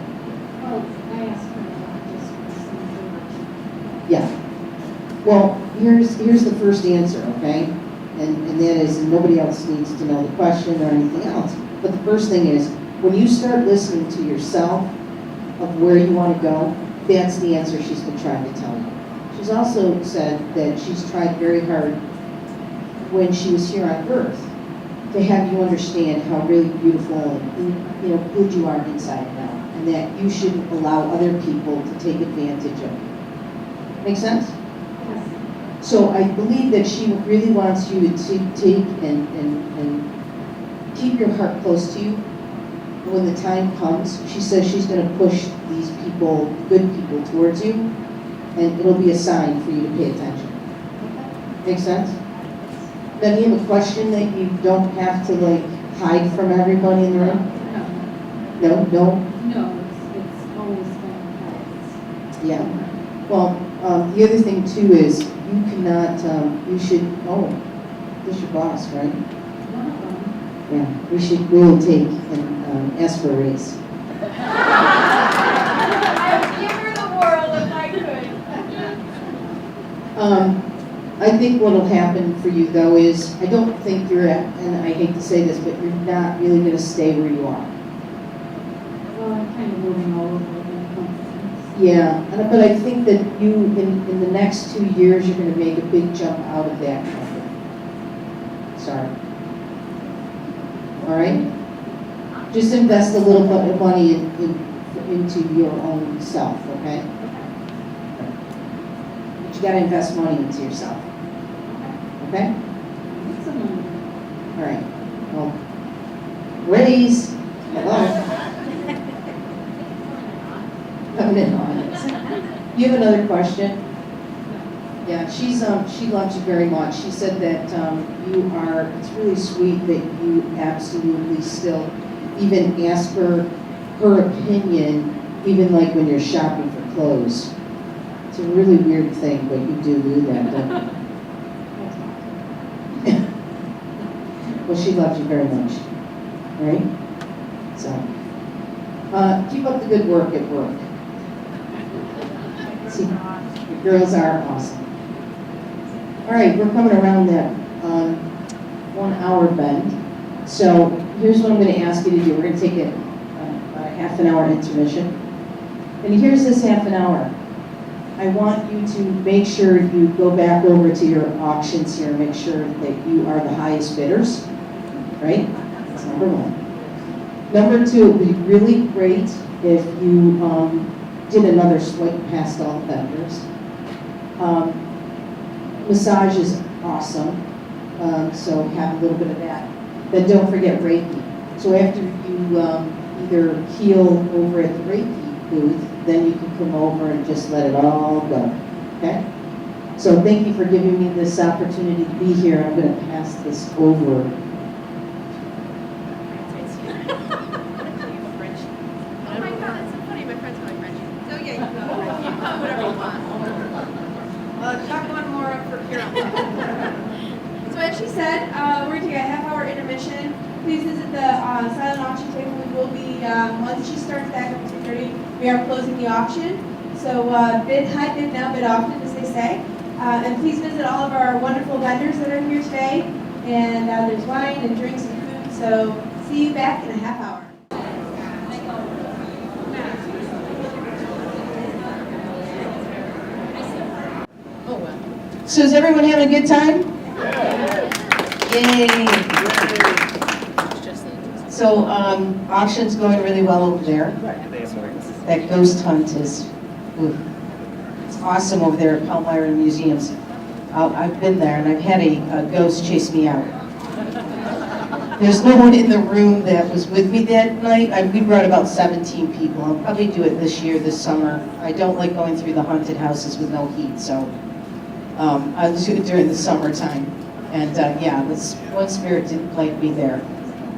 Well, I asked her about just some Yeah. Well, here's the first answer, okay? And that is, and nobody else needs to know the question or anything else. But the first thing is, when you start listening to yourself of where you want to go, that's the answer she's been trying to tell you. She's also said that she's tried very hard when she was here on Earth to have you understand how really beautiful and good you are inside and out, and that you shouldn't allow other people to take advantage of you. Make sense? Yes. So I believe that she really wants you to take and keep your heart close to you. And when the time comes, she says she's going to push these people, good people, towards you, and it'll be a sign for you to pay attention. Make sense? Now, do you have a question that you don't have to hide from everybody in the room? No? No? No, it's always been Yeah. Well, the other thing too is you cannot, you should, this is your boss, right? one of them. Yeah, we should really take and ask for a raise. I would give her the world if I could. I think what'll happen for you though is, I don't think you're at, and I hate to say this, but you're not really gonna stay where you are. Well, I'm kind of moving all over the place. Yeah, but I think that you, in the next 2 years, you're gonna make a big jump out of that company. Sorry. All right? Just invest a little bit of money into your own self, okay? But you gotta invest money into yourself. Okay? It's a number. All right. Well, raise. Hello. Coming in on it. You have another question? Yeah, she loves you very much. She said that it's really sweet that you absolutely still even ask her opinion, even like when you're shopping for clothes. It's a really weird thing, but you do that, don't you? Well, she loves you very much, right? So, keep up the good work at work. See, the girls are awesome. All right, we're coming around that 1 hour bend. So here's what I'm going to ask you to do. We're going to take a half an hour intermission. And here's this half an hour. I want you to make sure you go back over to your auctions here and make sure that you are the highest bidders, right? That's number one. Number two, it would be really great if you did another swipe past all vendors. Massage is awesome, so have a little bit of that. Then don't forget Reiki. So after you either heal over at the Reiki booth, then you can come over and just let it all go, okay? So thank you for giving me this opportunity to be here. I'm going to pass this over. Oh my God, that's so funny. My friends call me Frenchie. So yeah, you go. You call it whatever you want. Chuck one more up for Carol. So as she said, we're going to take a half-hour intermission. Please visit the silent auction table. We will be, once she starts back at 2:30, we are closing the auction. So bid high, bid now, bid often, as they say. And please visit all of our wonderful vendors that are here today. And there's wine and drinks and food. So see you back in a half hour. So is everyone having a good time? Yay! So auction's going really well over there. That ghost hunt is, it's awesome over there at Palmyra Museums. I've been there and I've had a ghost chase me out. There's no one in the room that was with me that night. We brought about 17 people. I'll probably do it this year, this summer. I don't like going through the haunted houses with no heat, so I'll do it during the summertime. And yeah, this one spirit didn't like me there.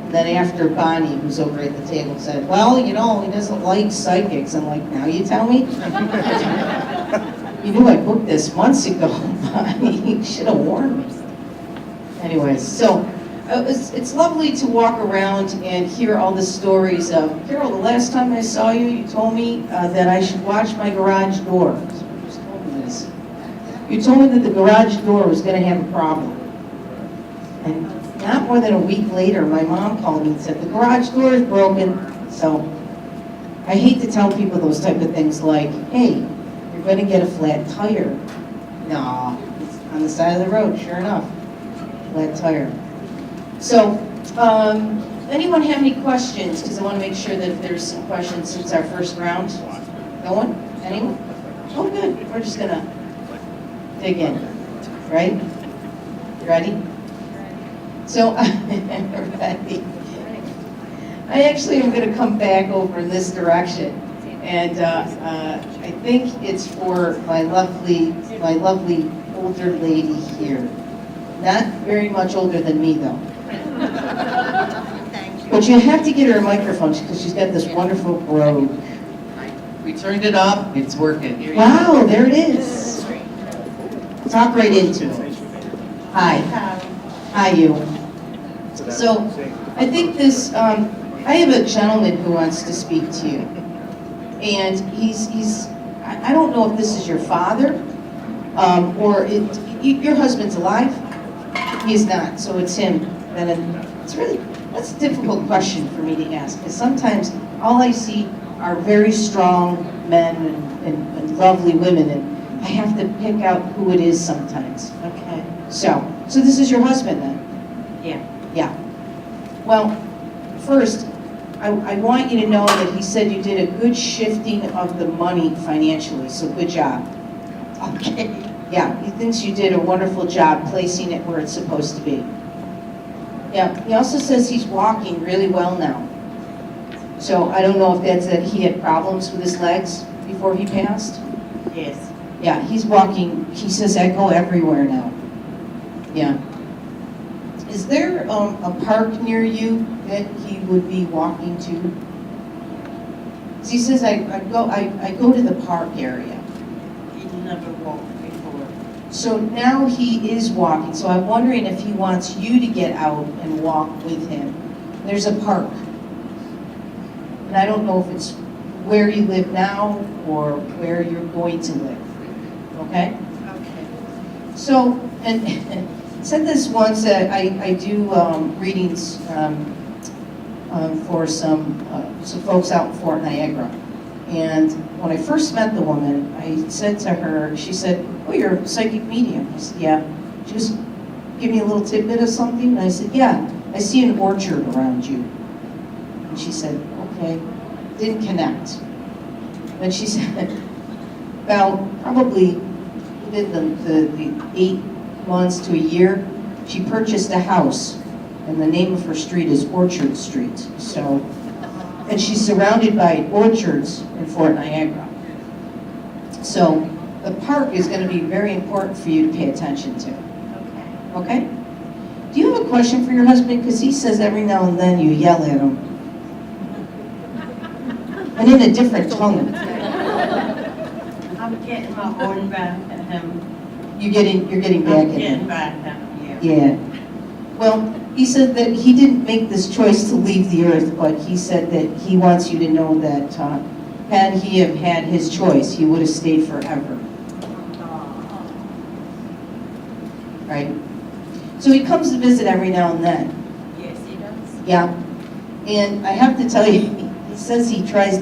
And then after Bonnie, who's over at the table, said, well, you know, he doesn't like psychics. I'm like, now you tell me? You knew I booked this months ago, Bonnie. You should have warned me. Anyways, so it's lovely to walk around and hear all the stories of, Carol, the last time I saw you, you told me that I should watch my garage door. You told me that the garage door was going to have a problem. And not more than a week later, my mom called me and said, the garage door is broken. So I hate to tell people those type of things like, hey, you're going to get a flat tire. No, it's on the side of the road, sure enough, flat tire. So anyone have any questions? Because I want to make sure that there's some questions since our first round. No one? Anyone? Oh, good. We're just going to dig in, right? You ready? So, ready. I actually am going to come back over in this direction, and I think it's for my lovely older lady here. Not very much older than me, though. But you have to get her a microphone because she's got this wonderful brogue. We turned it up, it's working. Wow, there it is. Talk right into it. Hi. Hi, you. So, I think this, I have a gentleman who wants to speak to you. And I don't know if this is your father, or your husband's alive. He's not, so it's him. And that's a difficult question for me to ask, because sometimes all I see are very strong men and lovely women, and I have to pick out who it is sometimes. Okay. So this is your husband then? Yeah. Yeah. Well, first, I want you to know that he said you did a good shifting of the money financially, so good job. Okay. Yeah, he thinks you did a wonderful job placing it where it's supposed to be. Yeah, he also says he's walking really well now. So I don't know if that's that he had problems with his legs before he passed. Yes. Yeah, he's walking, he says, I go everywhere now. Yeah. Is there a park near you that he would be walking to? He says, I go to the park area. He never walked before. So now he is walking, so I'm wondering if he wants you to get out and walk with him. There's a park. And I don't know if it's where you live now or where you're going to live. Okay? Okay. So, and said this once that I do readings for some folks out in Fort Niagara. And when I first met the woman, I said to her, she said, oh, you're a psychic medium. I said, yeah. She goes, give me a little tidbit of something? And I said, yeah, I see an orchard around you. And she said, okay. Didn't connect. And she said, well, probably within the 8 months to a year, she purchased a house, and the name of her street is Orchard Street. So, and she's surrounded by orchards in Fort Niagara. So the park is going to be very important for you to pay attention to. Okay? Do you have a question for your husband? Because he says every now and then you yell at him. And in a different tone. I'm getting my own back at him. You're getting back at him. Getting back at him, yeah. Yeah. Well, he said that he didn't make this choice to leave the earth, but he said that he wants you to know that had he have had his choice, he would have stayed forever. Right? So he comes to visit every now and then. Yes, he does. Yeah. And I have to tell you, he says he tries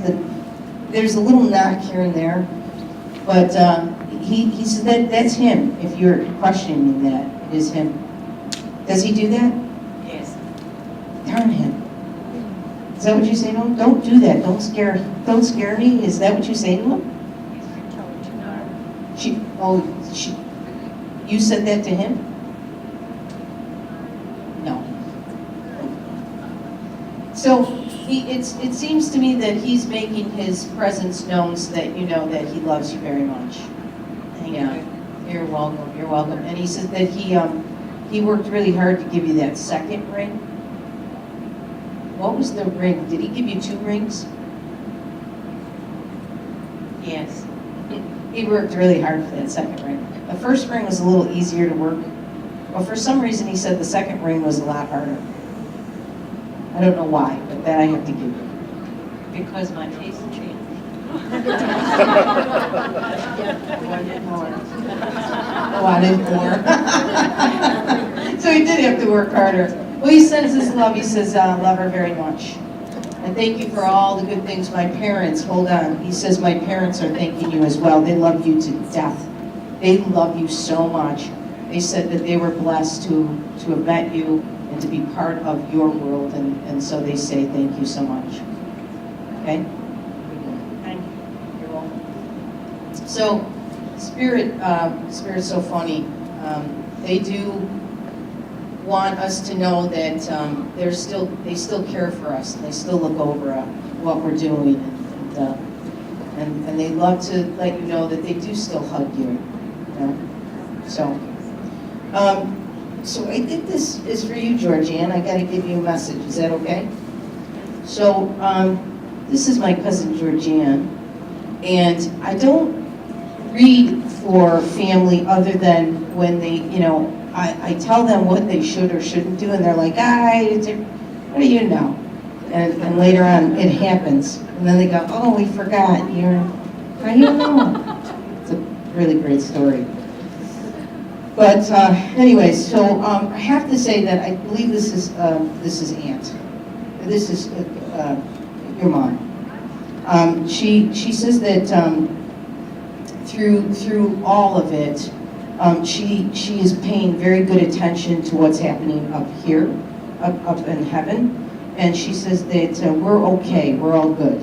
there's a little knock here and there, but he said that's him. If you're questioning that, it is him. Does he do that? Yes. Darn him. Is that what you say to him? Don't do that. Don't scare me. Is that what you say to him? I told you no. You said that to him? No. So it seems to me that he's making his presence known so that you know that he loves you very much. Yeah. You're welcome. You're welcome. And he says that he worked really hard to give you that second ring. What was the ring? Did he give you 2 rings? Yes. He worked really hard for that second ring. The first ring was a little easier to work, but for some reason he said the second ring was a lot harder. I don't know why, but that I have to give you. Because my taste changed. Wanted more. So he did have to work harder. Well, he sends his love. He says, love her very much. And thank you for all the good things. My parents, hold on. He says, my parents are thanking you as well. They love you to death. They love you so much. They said that they were blessed to have met you and to be part of your world. And so they say thank you so much. Okay? Thank you. You're welcome. So, Spirit's so funny. They do want us to know that they still care for us, and they still look over what we're doing, and they love to let you know that they do still hug you. You know? So I think this is for you, Georgianne. I got to give you a message. Is that okay? So this is my cousin Georgianne, and I don't read for family other than when they, I tell them what they should or shouldn't do, and they're like, what do you know? And later on, it happens. And then they go, oh, we forgot. How do you know? It's a really great story. But anyway, so I have to say that I believe this is Aunt. This is your mom. She says that through all of it, she is paying very good attention to what's happening up here, up in heaven, and she says that we're okay, we're all good.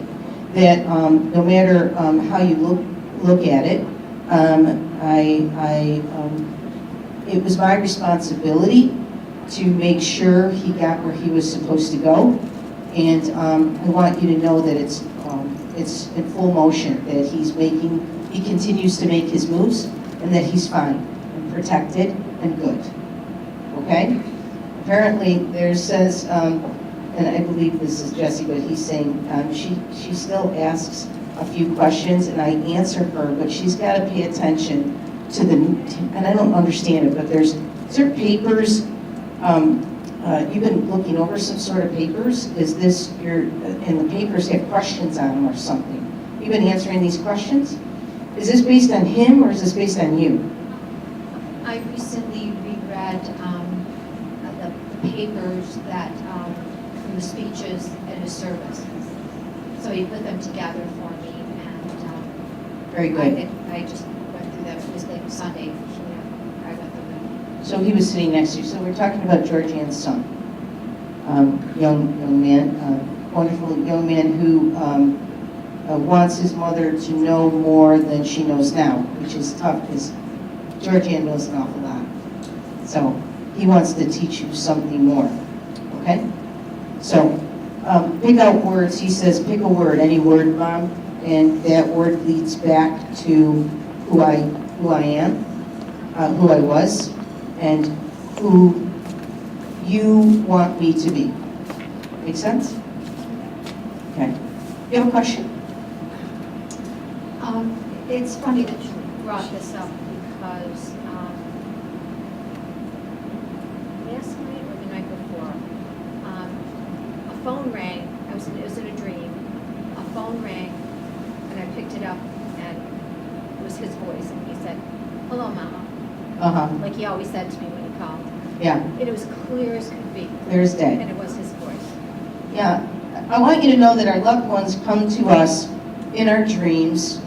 That no matter how you look at it, it was my responsibility to make sure he got where he was supposed to go, and I want you to know that it's in full motion. That he continues to make his moves, and that he's fine and protected and good. Okay? Apparently, there says, and I believe this is Jesse, but he's saying she still asks a few questions, and I answer her, but she's got to pay attention to and I don't understand it, but is there papers? You've been looking over some sort of papers. Is this and the papers have questions on them or something? You've been answering these questions? Is this based on him or is this based on you? I recently reread the papers that from the speeches at his service. So he put them together for me, and very good. I just went through them. It was like Sunday. So I went through them. So he was sitting next to you. So we're talking about Georgianne's son, young man, wonderful young man who wants his mother to know more than she knows now, which is tough because Georgianne knows an awful lot. So he wants to teach you something more, okay? So pick out words. He says pick a word, any word, Mom, and that word leads back to who I am, who I was, and who you want me to be. Make sense? Okay. You have a question? It's funny that you brought this up because last night or the night before, a phone rang. It was in a dream. A phone rang, and I picked it up, and it was his voice, and he said, "Hello, Mama," Uh-huh. like he always said to me when he called. Yeah, And it was clear as could be, clear as day. and it was his voice. Yeah, I want you to know that our loved ones come to us in our dreams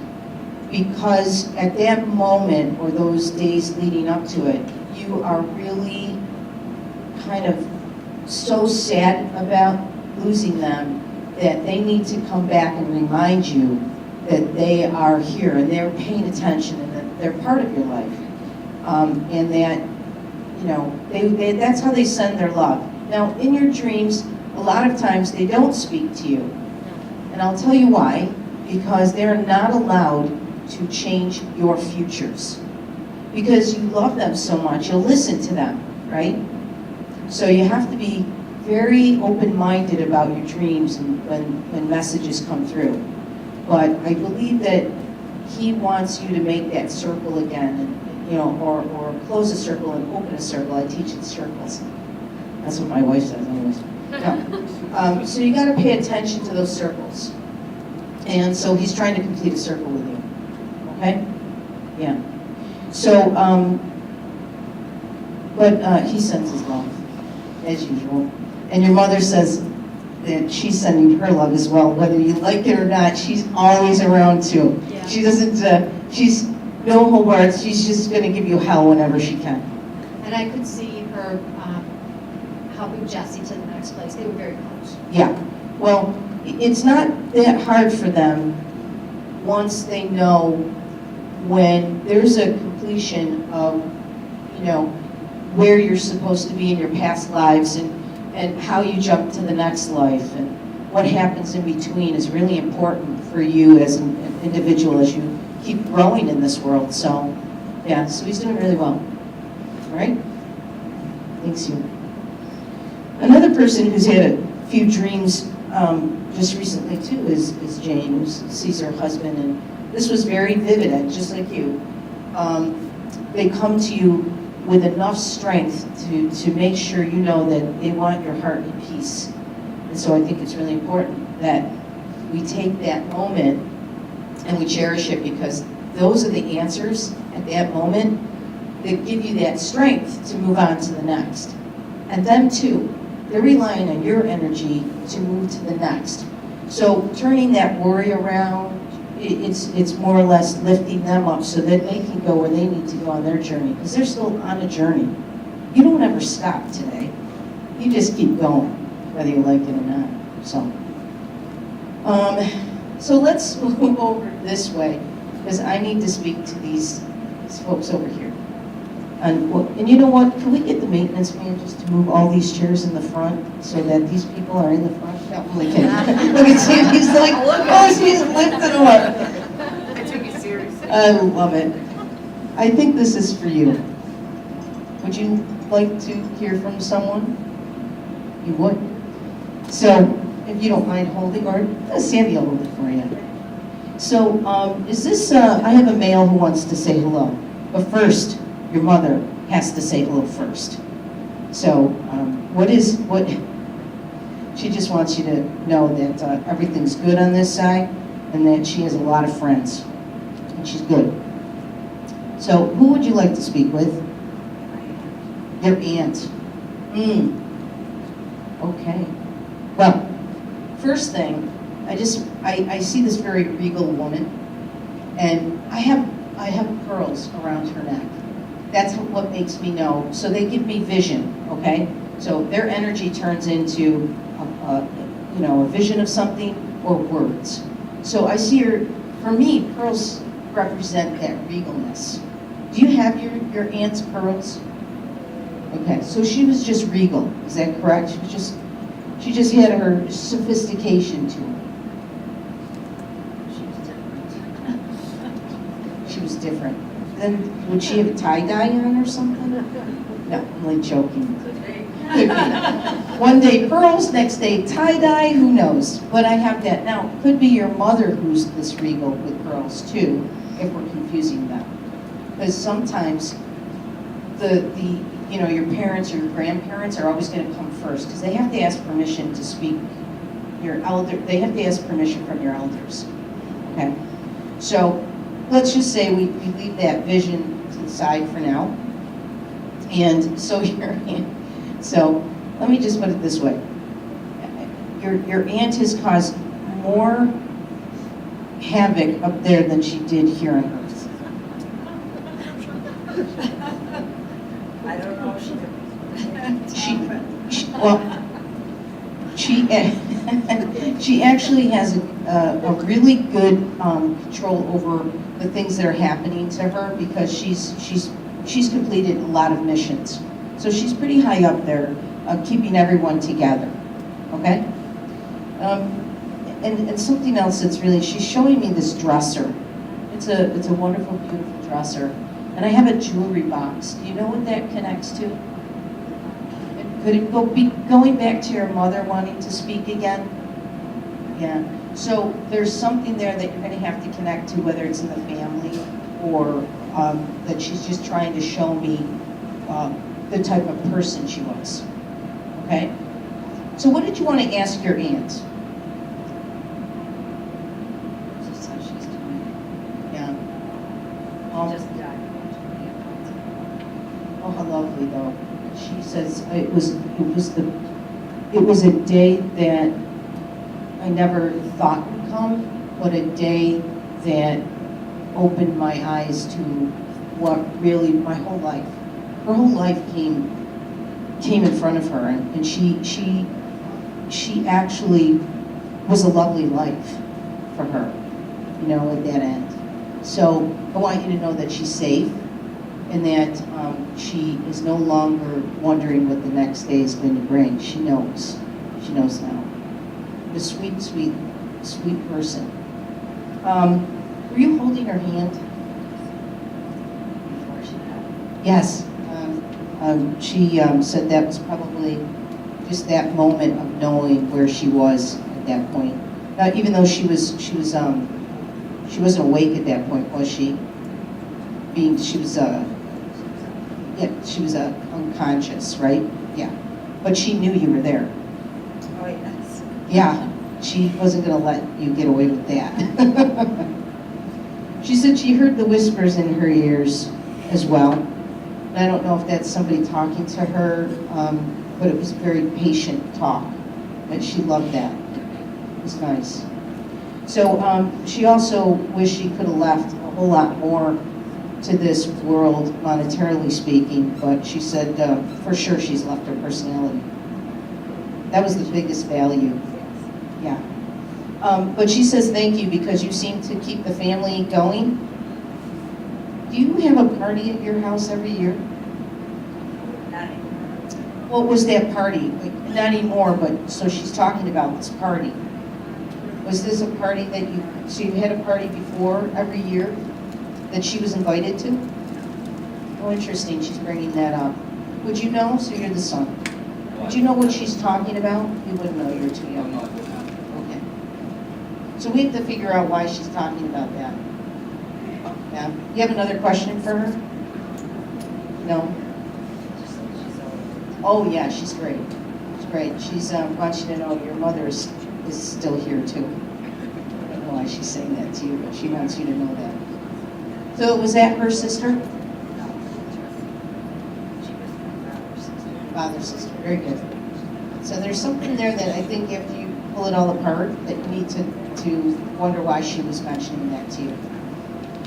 because at that moment or those days leading up to it, you are really kind of so sad about losing them that they need to come back and remind you that they are here and they're paying attention and that they're part of your life. And that, you know, that's how they send their love. Now, in your dreams, a lot of times they don't speak to you. And I'll tell you why. Because they're not allowed to change your futures. Because you love them so much, you'll listen to them, right? So you have to be very open-minded about your dreams and when messages come through. But I believe that he wants you to make that circle again, and, you know, or close a circle and open a circle. I teach in circles. That's what my wife says anyways. No. So you got to pay attention to those circles. And so he's trying to complete a circle with you. Okay? Yeah. So, but he sends his love, as usual. And your mother says that she's sending her love as well, whether you like it or not. She's always around too. Yeah. She doesn't. She's no holds. She's just going to give you hell whenever she can. And I could see her helping Jesse to the next place. They were very close. Yeah. Well, it's not that hard for them once they know when there's a completion of, you know, where you're supposed to be in your past lives and how you jump to the next life and what happens in between is really important for you as an individual as you keep growing in this world. So, yeah, so he's doing really well. All right? Thanks, you. Another person who's had a few dreams just recently too is Jane, who sees her husband, and this was very vivid, just like you. They come to you with enough strength to make sure you know that they want your heart in peace. And so I think it's really important that we take that moment and we cherish it, because those are the answers at that moment that give you that strength to move on to the next. And them too. They're relying on your energy to move to the next. So turning that worry around, it's more or less lifting them up so that they can go where they need to go on their journey, because they're still on a journey. You don't ever stop today. You just keep going, whether you like it or not. So let's move over this way, because I need to speak to these folks over here. And you know what? Can we get the maintenance man just to move all these chairs in the front so that these people are in the front? No, I'm only kidding. Look at Sam. He's like, oh, she's lifting them up. I took you seriously. I love it. I think this is for you. Would you like to hear from someone? You would. So, if you don't mind holding, or Sandy will hold it for you. So, is this? I have a male who wants to say hello, but first, your mother has to say hello first. So, what? She just wants you to know that everything's good on this side, and that she has a lot of friends, and she's good. So, who would you like to speak with? Your aunt. Okay. Well, first thing, I see this very regal woman, and I have pearls around her neck. That's what makes me know. So they give me vision, okay? So their energy turns into a vision of something or words. So I see her, for me, pearls represent that regalness. Do you have your aunt's pearls? Okay, so she was just regal, is that correct? She just had her sophistication to her. She was different. Then, would she have tie-dye on or something? No, I'm only joking. Could be. One day pearls, next day tie-dye, who knows? But I have that. Now, could be your mother who's this regal with pearls too, if we're confusing them. Because sometimes your parents or your grandparents are always going to come first, because they have to ask permission to speak. They have to ask permission from your elders. Okay? So, let's just say we leave that vision to the side for now. And so so let me just put it this way. Your aunt has caused more havoc up there than she did here on Earth. I don't know if she she actually has a really good control over the things that are happening to her, because she's completed a lot of missions. So she's pretty high up there, keeping everyone together, okay? And something else that's really, she's showing me this dresser. It's a wonderful, beautiful dresser. And I have a jewelry box. Do you know what that connects to? Could it be going back to your mother wanting to speak again? Yeah. So there's something there that you're going to have to connect to, whether it's in the family or that she's just trying to show me the type of person she was. Okay? So what did you want to ask your aunt? Just how she's doing. Yeah. just died. Oh, how lovely though. She says it was a day that I never thought would come, but a day that opened my eyes to what really my whole life. Her whole life came in front of her, and she actually was a lovely life for her, at that end. So I want you to know that she's safe, and that she is no longer wondering what the next day is going to bring. She knows. She knows now. A sweet, sweet, sweet person. Were you holding her hand? Before she died. Yes. She said that was probably just that moment of knowing where she was at that point. Even though she wasn't awake at that point, was she? She was unconscious, right? Yeah. But she knew you were there. Oh, yes. Yeah. She wasn't going to let you get away with that. She said she heard the whispers in her ears as well. And I don't know if that's somebody talking to her, but it was very patient talk. But she loved that. It was nice. So she also wished she could have left a whole lot more to this world, monetarily speaking, but she said for sure she's left her personality. That was the biggest value. Yeah. But she says thank you because you seem to keep the family going. Do you have a party at your house every year? Not anymore. What was that party? Like, not anymore, but so she's talking about this party. Was this a party that so you had a party before every year that she was invited to? Oh, interesting, she's bringing that up. Would you know? So you're the son. Would you know what she's talking about? You wouldn't know, you're too young. Okay. So we have to figure out why she's talking about that. Yeah. You have another question for her? No? Oh, yeah, she's great. She's great. She's wants you to know your mother is still here, too. I don't know why she's saying that to you, but she wants you to know that. So was that her sister? She was my father's sister. Father's sister. Very good. So there's something there that I think after you pull it all apart that you need to wonder why she was mentioning that to you.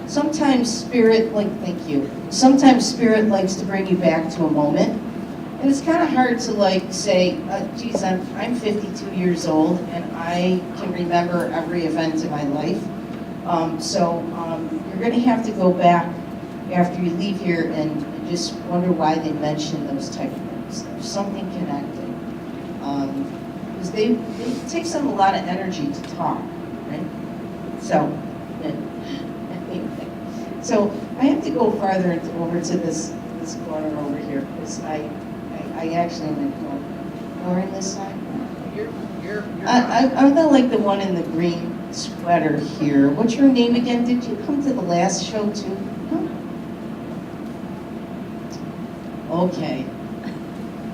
Sometimes spirit likes to bring you back to a moment, And it's kind of hard to like say, geez, I'm 52 years old and I can remember every event in my life. You're going to have to go back after you leave here and just wonder why they mention those type of things. There's something connected. Because it takes them a lot of energy to talk, right? So, anyway. So I have to go farther over to this corner over here because I actually am ignoring this side. I'm the like the one in the green sweater here. What's your name again? Did you come to the last show too? Huh? Okay.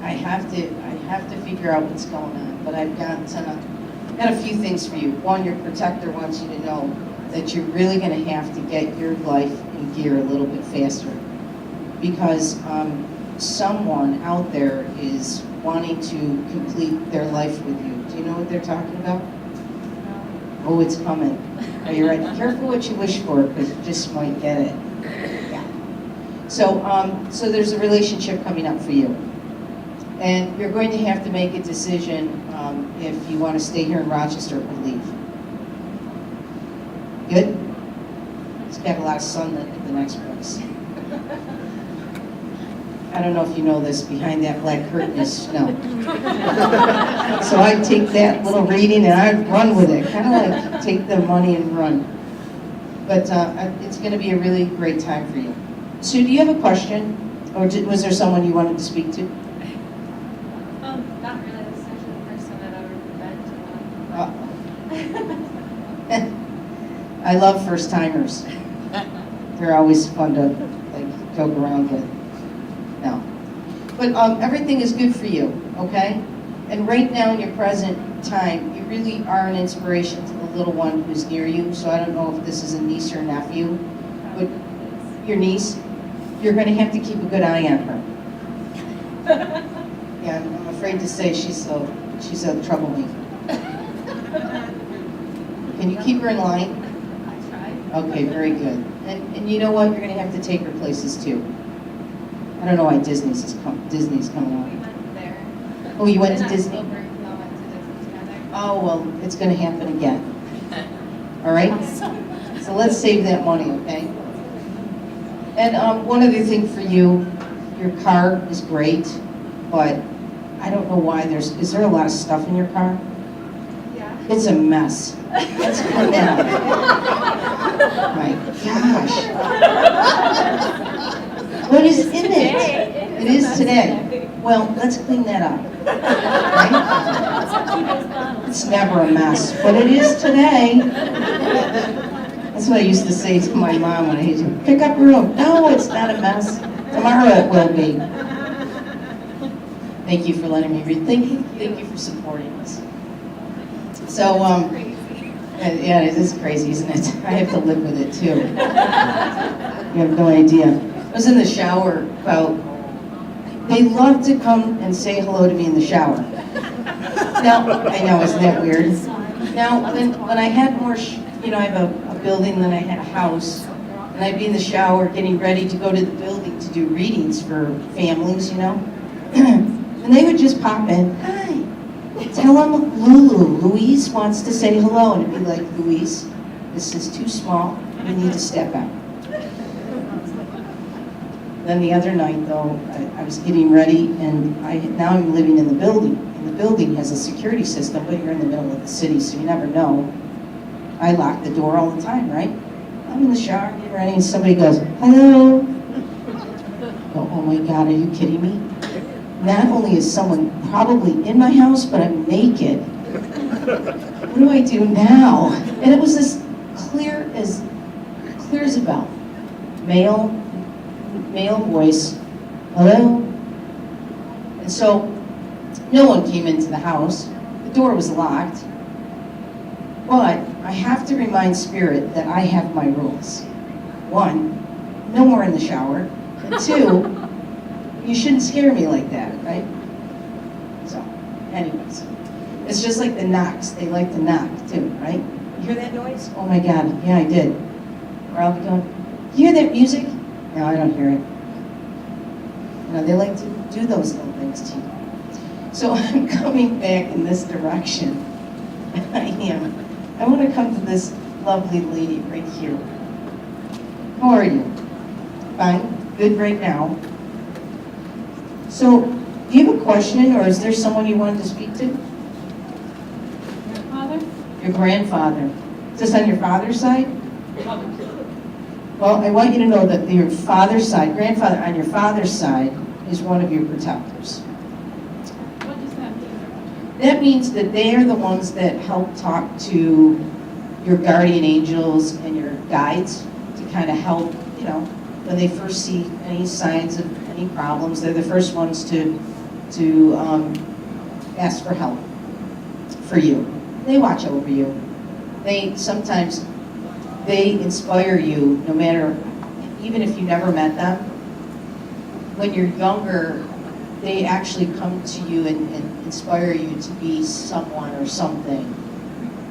I have to figure out what's going on, but I've got a few things for you. One, your protector wants you to know that you're really going to have to get your life in gear a little bit faster because someone out there is wanting to complete their life with you. Do you know what they're talking about? Oh, it's coming. Are you ready? Careful what you wish for because you just might get it. Yeah. So there's a relationship coming up for you. And you're going to have to make a decision if you want to stay here in Rochester or leave. Good? It's got a lot of sun at the next place. I don't know if you know this, behind that black curtain is snow. So I take that little reading and I run with it, kind of like take the money and run. But it's going to be a really great time for you. Sue, do you have a question? Or was there someone you wanted to speak to? Not really. This is actually the first time I've ever been to one. I love first timers. They're always fun to like joke around with. No, but everything is good for you, okay? And right now in your present time, you really are an inspiration to the little one who's near you. So I don't know if this is a niece or nephew, but your niece, you're going to have to keep a good eye on her. Yeah, I'm afraid to say she's a troublemaker. Can you keep her in line? I tried. Okay, very good. And you know what? You're going to have to take her places too. I don't know why Disney's coming We on. went there. Oh, you went to And Disney? October, we all went to Disney together. Oh, well, it's going to happen again. All right? So let's save that money, okay? And one other thing for you, your car is great, but I don't know why is there a lot of stuff in your car? Yeah. It's a mess. Let's clean that up. My gosh. What is in it? It is today. Well, let's clean that up. Right? It's never a mess, but it is today. That's what I used to say to my mom when I used to pick up her room. No, it's not a mess. Tomorrow it will be. Thank you for letting me read. Thank you for supporting us. So, yeah, it is crazy, isn't it? I have to live with it too. You have no idea. I was in the shower they love to come and say hello to me in the shower. Now, I know, isn't that weird? Now, when I had more, I have a building, then I had a house, and I'd be in the shower getting ready to go to the building to do readings for families, and they would just pop in, hi, tell them Louise wants to say hello, and it'd be like, Louise, this is too small, you need to step out. Then the other night, though, I was getting ready, and now I'm living in the building. And the building has a security system, but you're in the middle of the city, so you never know. I lock the door all the time, right? I'm in the shower, getting ready, and somebody goes, hello. Oh my God, are you kidding me? Not only is someone probably in my house, but I'm naked. What do I do now? And it was as clear as a bell. Male voice, hello? And so, no one came into the house. The door was locked. But I have to remind Spirit that I have my rules. One, no more in the shower. And two, you shouldn't scare me like that, right? So, anyways. It's just like the knocks. They like to knock, too, right? You hear that noise? Oh my God, yeah, I did. Or I'll be going, you hear that music? No, I don't hear it. You know, they like to do those little things to you. So I'm coming back in this direction. I am. I want to come to this lovely lady right here. How are you? Fine? Good right now? So, do you have a question, or is there someone you wanted to speak to? Grandfather? Your grandfather. Is this on your father's side? Mother. Well, I want you to know that your father's side, grandfather on your father's side, is one of your protectors. What does that mean? That means that they are the ones that help talk to your guardian angels and your guides to kind of help, you know, when they first see any signs of any problems, they're the first ones to ask for help for you. They watch over you. Sometimes they inspire you, no matter, even if you never met them. When you're younger, they actually come to you and inspire you to be someone or something.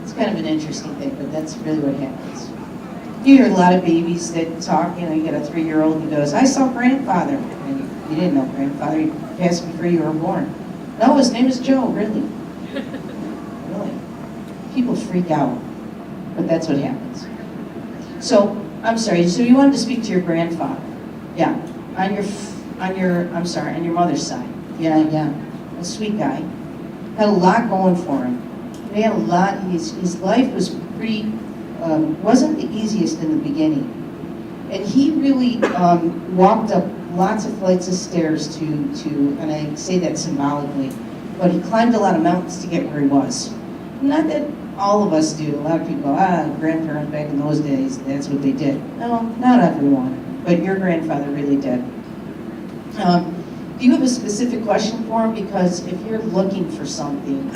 It's kind of an interesting thing, but that's really what happens. You hear a lot of babies that talk, you know, you get a 3-year-old who goes, I saw grandfather. And you didn't know grandfather, he passed before you were born. No, his name is Joe, really. Really. People freak out, but that's what happens. So, I'm sorry, so you wanted to speak to your grandfather. Yeah, on your mother's side. Yeah, a sweet guy. Had a lot going for him. He had a lot, his life was pretty, wasn't the easiest in the beginning. And he really walked up lots of flights of stairs to, and I say that symbolically, but he climbed a lot of mountains to get where he was. Not that all of us do. A lot of people go, grandparents back in those days, that's what they did. No, not everyone, but your grandfather really did. Do you have a specific question for him? Because if you're looking for something,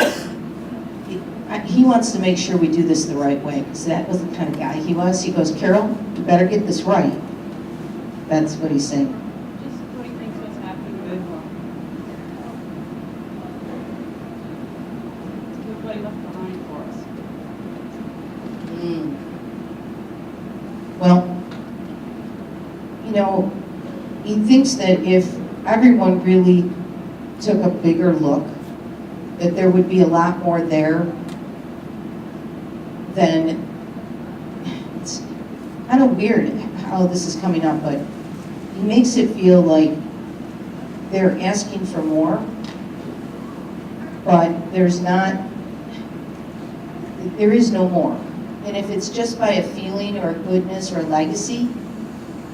he wants to make sure we do this the right way, because that was the kind of guy he was. He goes, Carol, you better get this right. That's what he's saying. Just what he thinks what's happening with what he left behind for us. Well, you know, he thinks that if everyone really took a bigger look, that there would be a lot more there than, it's kind of weird how this is coming up, but he makes it feel like they're asking for more, but there is no more. And if it's just by a feeling or a goodness or a legacy,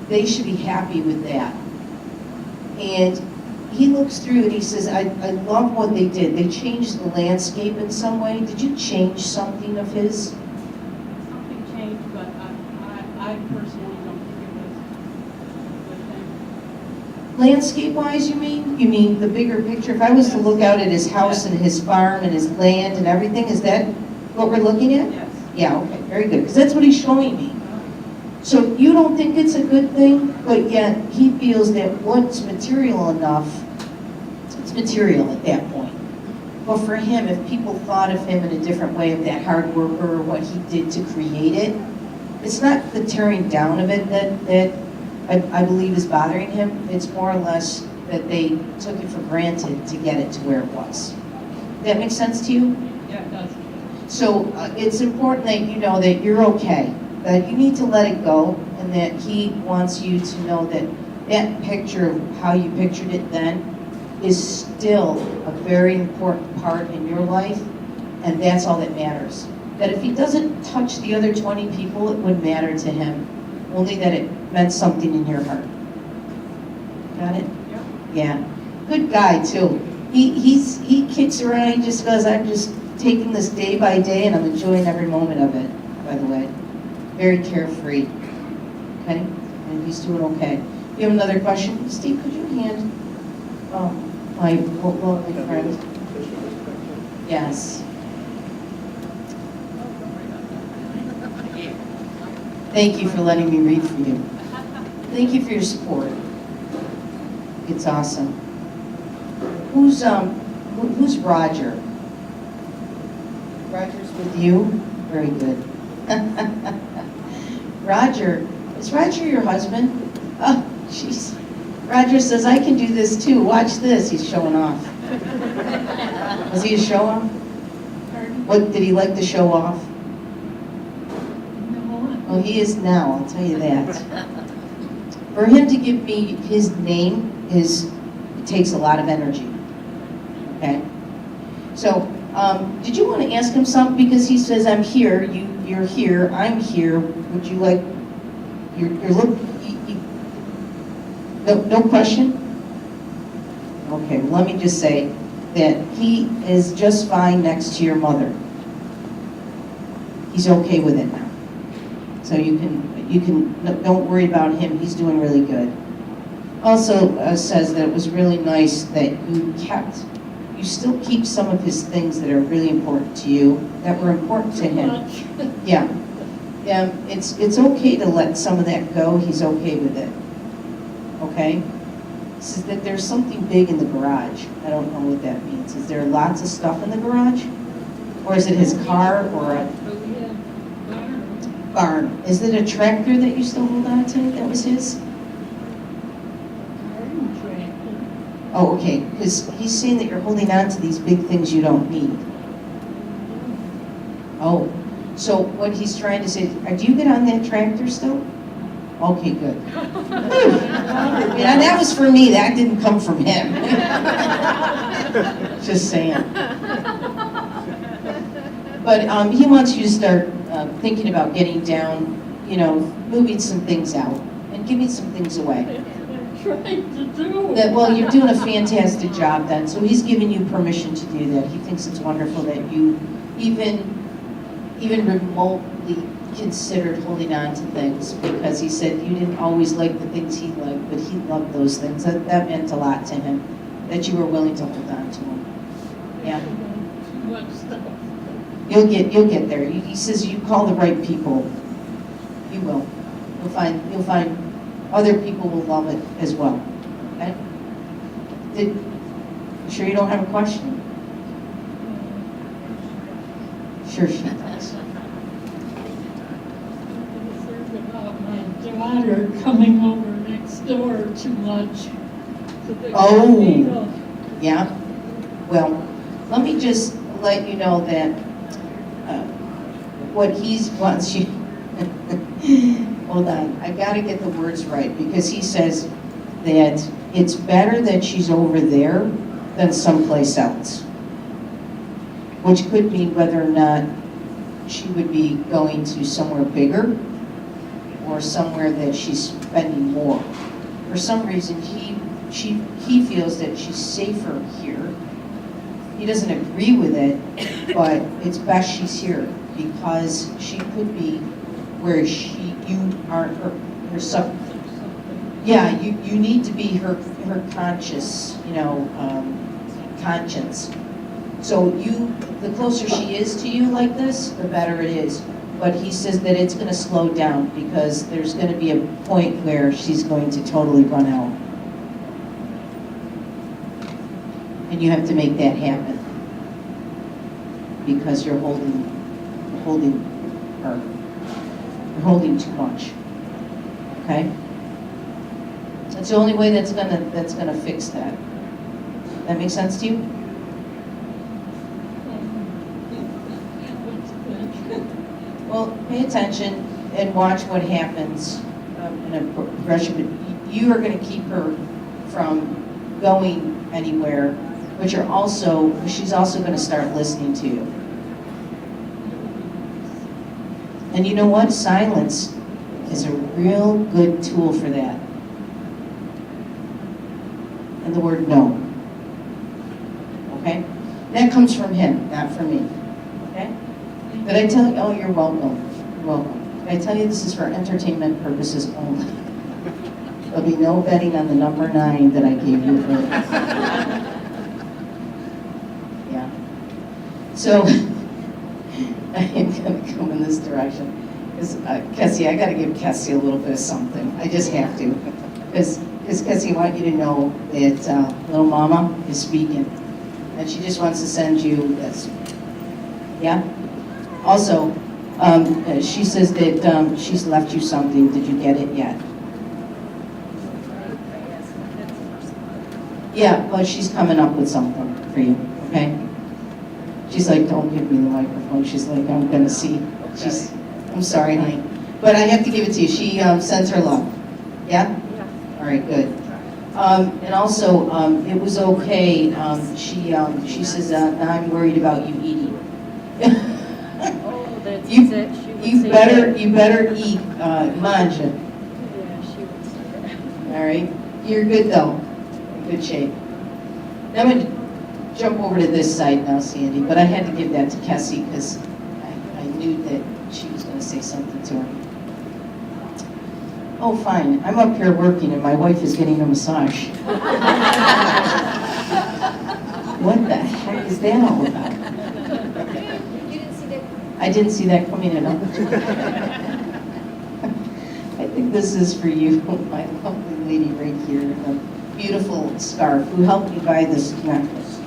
they should be happy with that. And he looks through and he says, I love what they did. They changed the landscape in some way. Did you change something of his? Something changed, but I personally don't think it was a good thing. Landscape-wise, you mean? You mean the bigger picture? If I was to look out at his house and his farm and his land and everything, is that what we're looking at? Yes. Yeah, okay, very good, because that's what he's showing me. So you don't think it's a good thing, but yet he feels that what's material enough, it's material at that point. But for him, if people thought of him in a different way, of that hard worker or what he did to create it, it's not the tearing down of it that I believe is bothering him. It's more or less that they took it for granted to get it to where it was. That makes sense to you? Yeah, it does. So it's important that you know that you're okay, that you need to let it go, and that he wants you to know that that picture of how you pictured it then is still a very important part in your life, and that's all that matters. That if he doesn't touch the other 20 people, it wouldn't matter to him, only that it meant something in your heart. Got it? Yep. Yeah. Good guy, too. He kicks around, he just goes, I'm just taking this day by day, and I'm enjoying every moment of it, by the way. Very carefree. Okay? And he's doing okay. You have another question? Steve, could you hand my friend? Yes. Thank you for letting me read for you. Thank you for your support. It's awesome. Who's Roger? Roger's with you? Very good. Roger, is Roger your husband? Oh, jeez. Roger says, I can do this too. Watch this. He's showing off. Was he a show off? What, did he like to show off? Well, he is now, I'll tell you that. For him to give me his name it takes a lot of energy. Okay? So, did you want to ask him something? Because he says, I'm here, you're here, I'm here. Would you like, your look, no question? Okay, well, let me just say that he is just fine next to your mother. He's okay with it now. So you can, don't worry about him, he's doing really good. Also says that it was really nice that you still keep some of his things that are really important to you, that were important to him. Yeah. It's okay to let some of that go, he's okay with it. Okay? He says that there's something big in the garage. I don't know what that means. Is there lots of stuff in the garage? Or is it his car or a barn? Is it a tractor that you still hold on to that was his? Oh, okay, because he's saying that you're holding on to these big things you don't need. Oh, so what he's trying to say, do you get on that tractor still? Okay, good. Yeah, that was for me, that didn't come from him. Just saying. But he wants you to start thinking about getting down, moving some things out and giving some things away. Trying to do. Well, you're doing a fantastic job then, so he's giving you permission to do that. He thinks it's wonderful that you even remotely considered holding on to things, because he said you didn't always like the things he liked, but he loved those things. That meant a lot to him, that you were willing to hold on to them. Yeah. Too much stuff. You'll get there. He says you call the right people. You will. You'll find other people will love it as well. Okay? You sure you don't have a question? Sure she does. Concerned about my daughter coming over next door too much. Oh. Yeah? Well, let me just let you know that what he wants you... Hold on, I gotta get the words right, because he says that it's better that she's over there than someplace else. Which could mean whether or not she would be going to somewhere bigger or somewhere that she's spending more. For some reason, he feels that she's safer here. He doesn't agree with it, but it's best she's here, because she could be where you aren't her sub. Yeah, you need to be her conscious, conscience. So the closer she is to you like this, the better it is. But he says that it's going to slow down, because there's going to be a point where she's going to totally run out. And you have to make that happen, because you're holding her. You're holding too much. Okay? That's the only way that's gonna fix that. That make sense to you? Well, pay attention and watch what happens in a progression. But you are going to keep her from going anywhere, but she's also going to start listening to you. And you know what? Silence is a real good tool for that. And the word no. Okay? That comes from him, not from me. Okay? Did I tell you? Oh, you're welcome. You're welcome. Did I tell you this is for entertainment purposes only? There'll be no betting on the number 9 that I gave you earlier. Yeah. So, I am going to come in this direction. Because, Kessie, I got to give Kessie a little bit of something. I just have to. Because Kessie, I want you to know that little mama is speaking. And she just wants to send you this. Yeah? Also, she says that she's left you something. Did you get it yet? Yeah, well, she's coming up with something for you, okay? She's like, don't give me the microphone. She's like, I'm gonna see. I'm sorry, honey. But I have to give it to you. She sends her love. Yeah? All right, good. And also, it was okay. She says, I'm worried about you eating. Oh, that's You- it. She would You say better, that. you better eat, manja. Yeah, she would say that. All right? You're good though. In good shape. Now I'm gonna jump over to this side now, Sandy, but I had to give that to Kessie because I knew that she was gonna say something to her. Oh, fine. I'm up here working and my wife is getting a massage. What the heck is that all about? You didn't see that? I didn't see that coming at all. I think this is for you, my lovely lady right here, in a beautiful scarf, who helped me buy this necklace.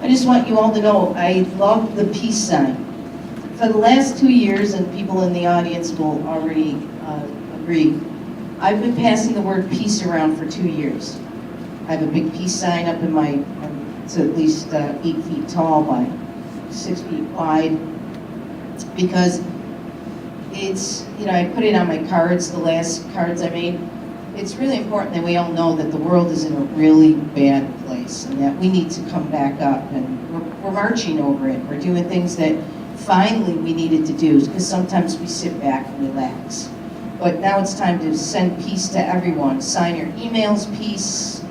I just want you all to know, I love the peace sign. For the last 2 years, and people in the audience will already agree, I've been passing the word peace around for 2 years. I have a big peace sign up in my, it's at least 8 feet tall by 6 feet wide, because it's, I put it on my cards, the last cards I made. It's really important that we all know that the world is in a really bad place and that we need to come back up, and we're marching over it. We're doing things that finally we needed to do, because sometimes we sit back and relax. But now it's time to send peace to everyone. Sign your emails, peace.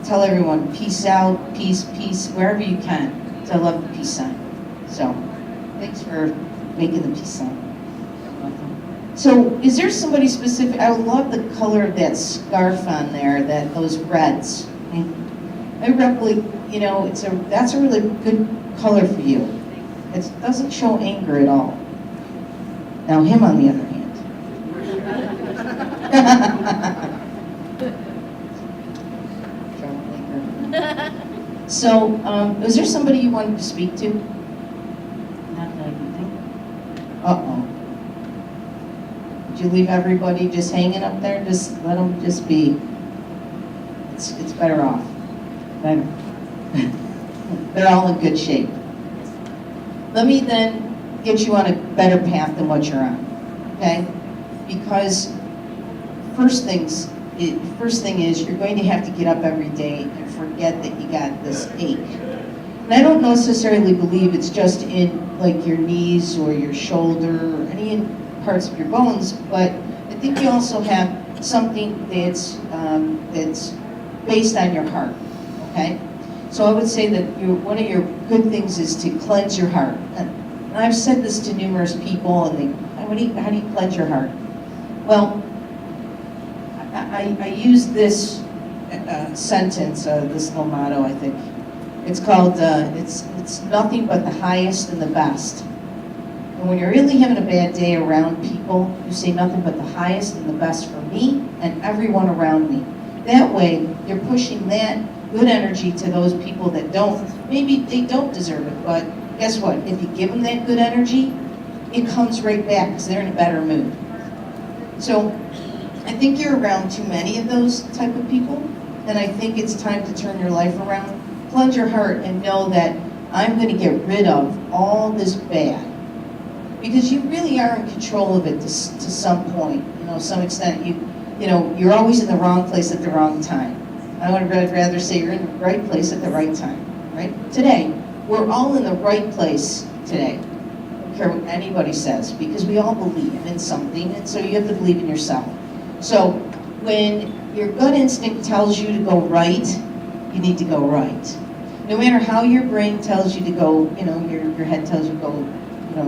Tell everyone peace out, peace, peace, wherever you can. So I love the peace sign. So thanks for making the peace sign. So is there somebody specific? I love the color of that scarf on there, those reds. I really, that's a really good color for you. It doesn't show anger at all. Now him on the other hand. So, is there somebody you wanted to speak to? Not that I can think. Uh-oh. Did you leave everybody just hanging up there? Just let them just be. It's better off. Better. They're all in good shape. Let me then get you on a better path than what you're on, okay? Because first thing is you're going to have to get up every day and forget that you got this ache. And I don't necessarily believe it's just in like your knees or your shoulder or any parts of your bones, but I think you also have something that's based on your heart, okay? So I would say that one of your good things is to cleanse your heart. And I've said this to numerous people, and how do you cleanse your heart? Well, I use this sentence, this little motto, I think. It's called, it's nothing but the highest and the best. And when you're really having a bad day around people, you say nothing but the highest and the best for me and everyone around me. That way, you're pushing that good energy to those people that maybe they don't deserve it, but guess what? If you give them that good energy, it comes right back because they're in a better mood. So I think you're around too many of those type of people, and I think it's time to turn your life around. Cleanse your heart and know that I'm going to get rid of all this bad. Because you really are in control of it to some point, some extent. You're always in the wrong place at the wrong time. I would rather say you're in the right place at the right time, right? Today, we're all in the right place today. I don't care what anybody says, because we all believe in something, and so you have to believe in yourself. So when your gut instinct tells you to go right, you need to go right. No matter how your brain tells you to go, your head tells you to go,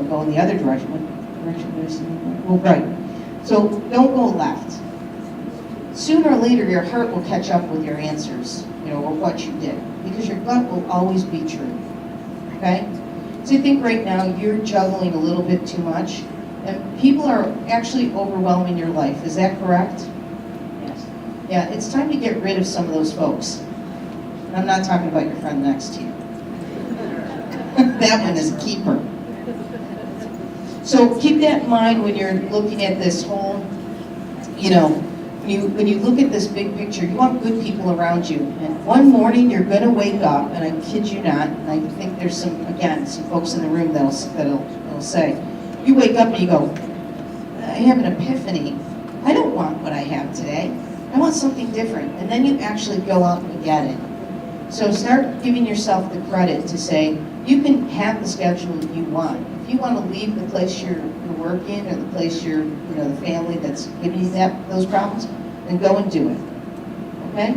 go in the other direction. What direction is it? Well, right. So don't go left. Sooner or later, your heart will catch up with your answers, or what you did, because your gut will always be true, okay? So I think right now you're juggling a little bit too much, and people are actually overwhelming your life. Is that correct? Yes. Yeah, it's time to get rid of some of those folks. And I'm not talking about your friend next to you. That one is a keeper. So keep that in mind when you're looking at this whole, when you look at this big picture, you want good people around you. And one morning, you're gonna wake up, and I kid you not, and I think there's some folks in the room that'll say, you wake up and you go, I have an epiphany. I don't want what I have today. I want something different. And then you actually go out and get it. So start giving yourself the credit to say, you can have the schedule you want. If you want to leave the place you're working or the place the family that's giving you those problems, then go and do it. Okay?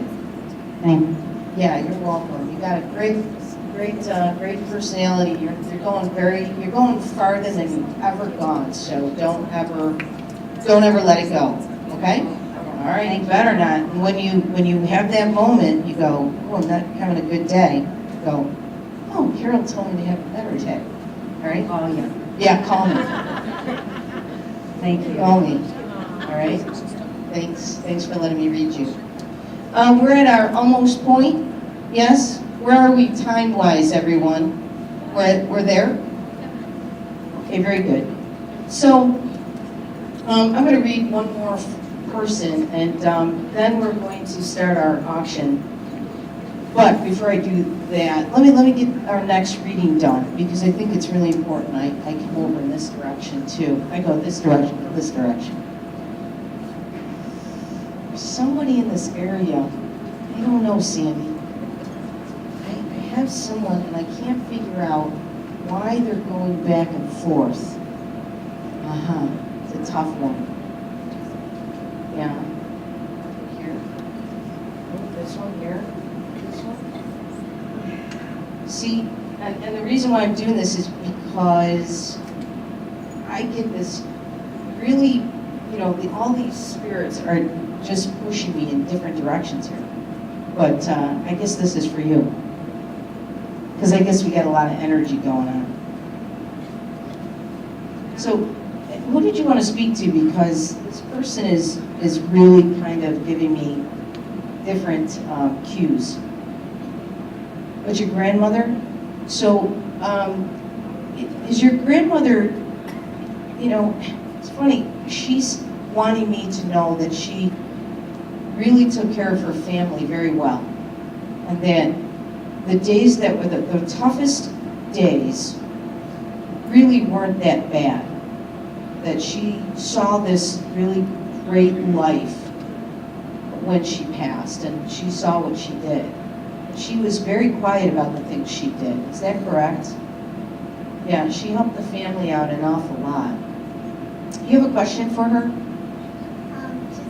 Thank you. Yeah, you're welcome. You got a great personality. You're going farther than you've ever gone. So don't ever let it go. Okay? All right, you better not. And when you have that moment, you go, oh, I'm not having a good day. You go, oh, Carol told me to have a better day. All right? Oh, yeah. Yeah, call me. Thank you. Call me. All right? Thanks for letting me read you. We're at our almost point. Yes? Where are we time-wise, everyone? We're there? Okay, very good. So, I'm going to read one more person, and then we're going to start our auction. But before I do that, let me get our next reading done, because I think it's really important. I come over in this direction too. I go this direction, this direction. There's somebody in this area, I don't know, Sandy. I have someone, and I can't figure out why they're going back and forth. It's a tough one. Yeah. Here. Oh, this one here. This one. See, and the reason why I'm doing this is because I get this really, all these spirits are just pushing me in different directions here. But I guess this is for you. Because I guess we got a lot of energy going on. So, who did you want to speak to? Because this person is really kind of giving me different cues. But your grandmother? So, is your grandmother, it's funny, she's wanting me to know that she really took care of her family very well. And that the days that were the toughest days really weren't that bad. That she saw this really great life when she passed, and she saw what she did. She was very quiet about the things she did. Is that correct? Yeah, she helped the family out an awful lot. You have a question for her? Just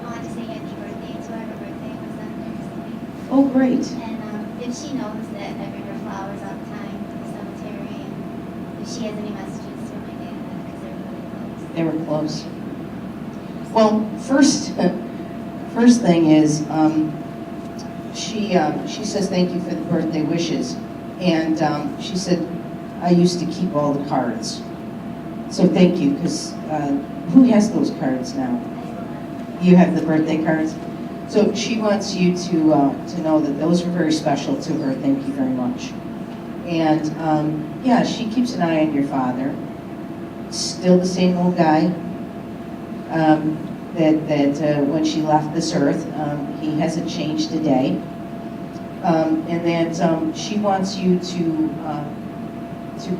wanted to say happy birthday to her. Her birthday was on Thursday. Oh, great. And if she knows that I bring her flowers all the time to the cemetery, and if she has any messages to my dad, because they're really close. They were close. Well, first thing is, she says thank you for the birthday wishes, and she said, I used to keep all the cards. So thank you, because who has those cards now? You have the birthday cards? So she wants you to know that those were very special to her. Thank you very much. And yeah, she keeps an eye on your father. Still the same old guy. That when she left this earth, he hasn't changed a day. And that she wants you to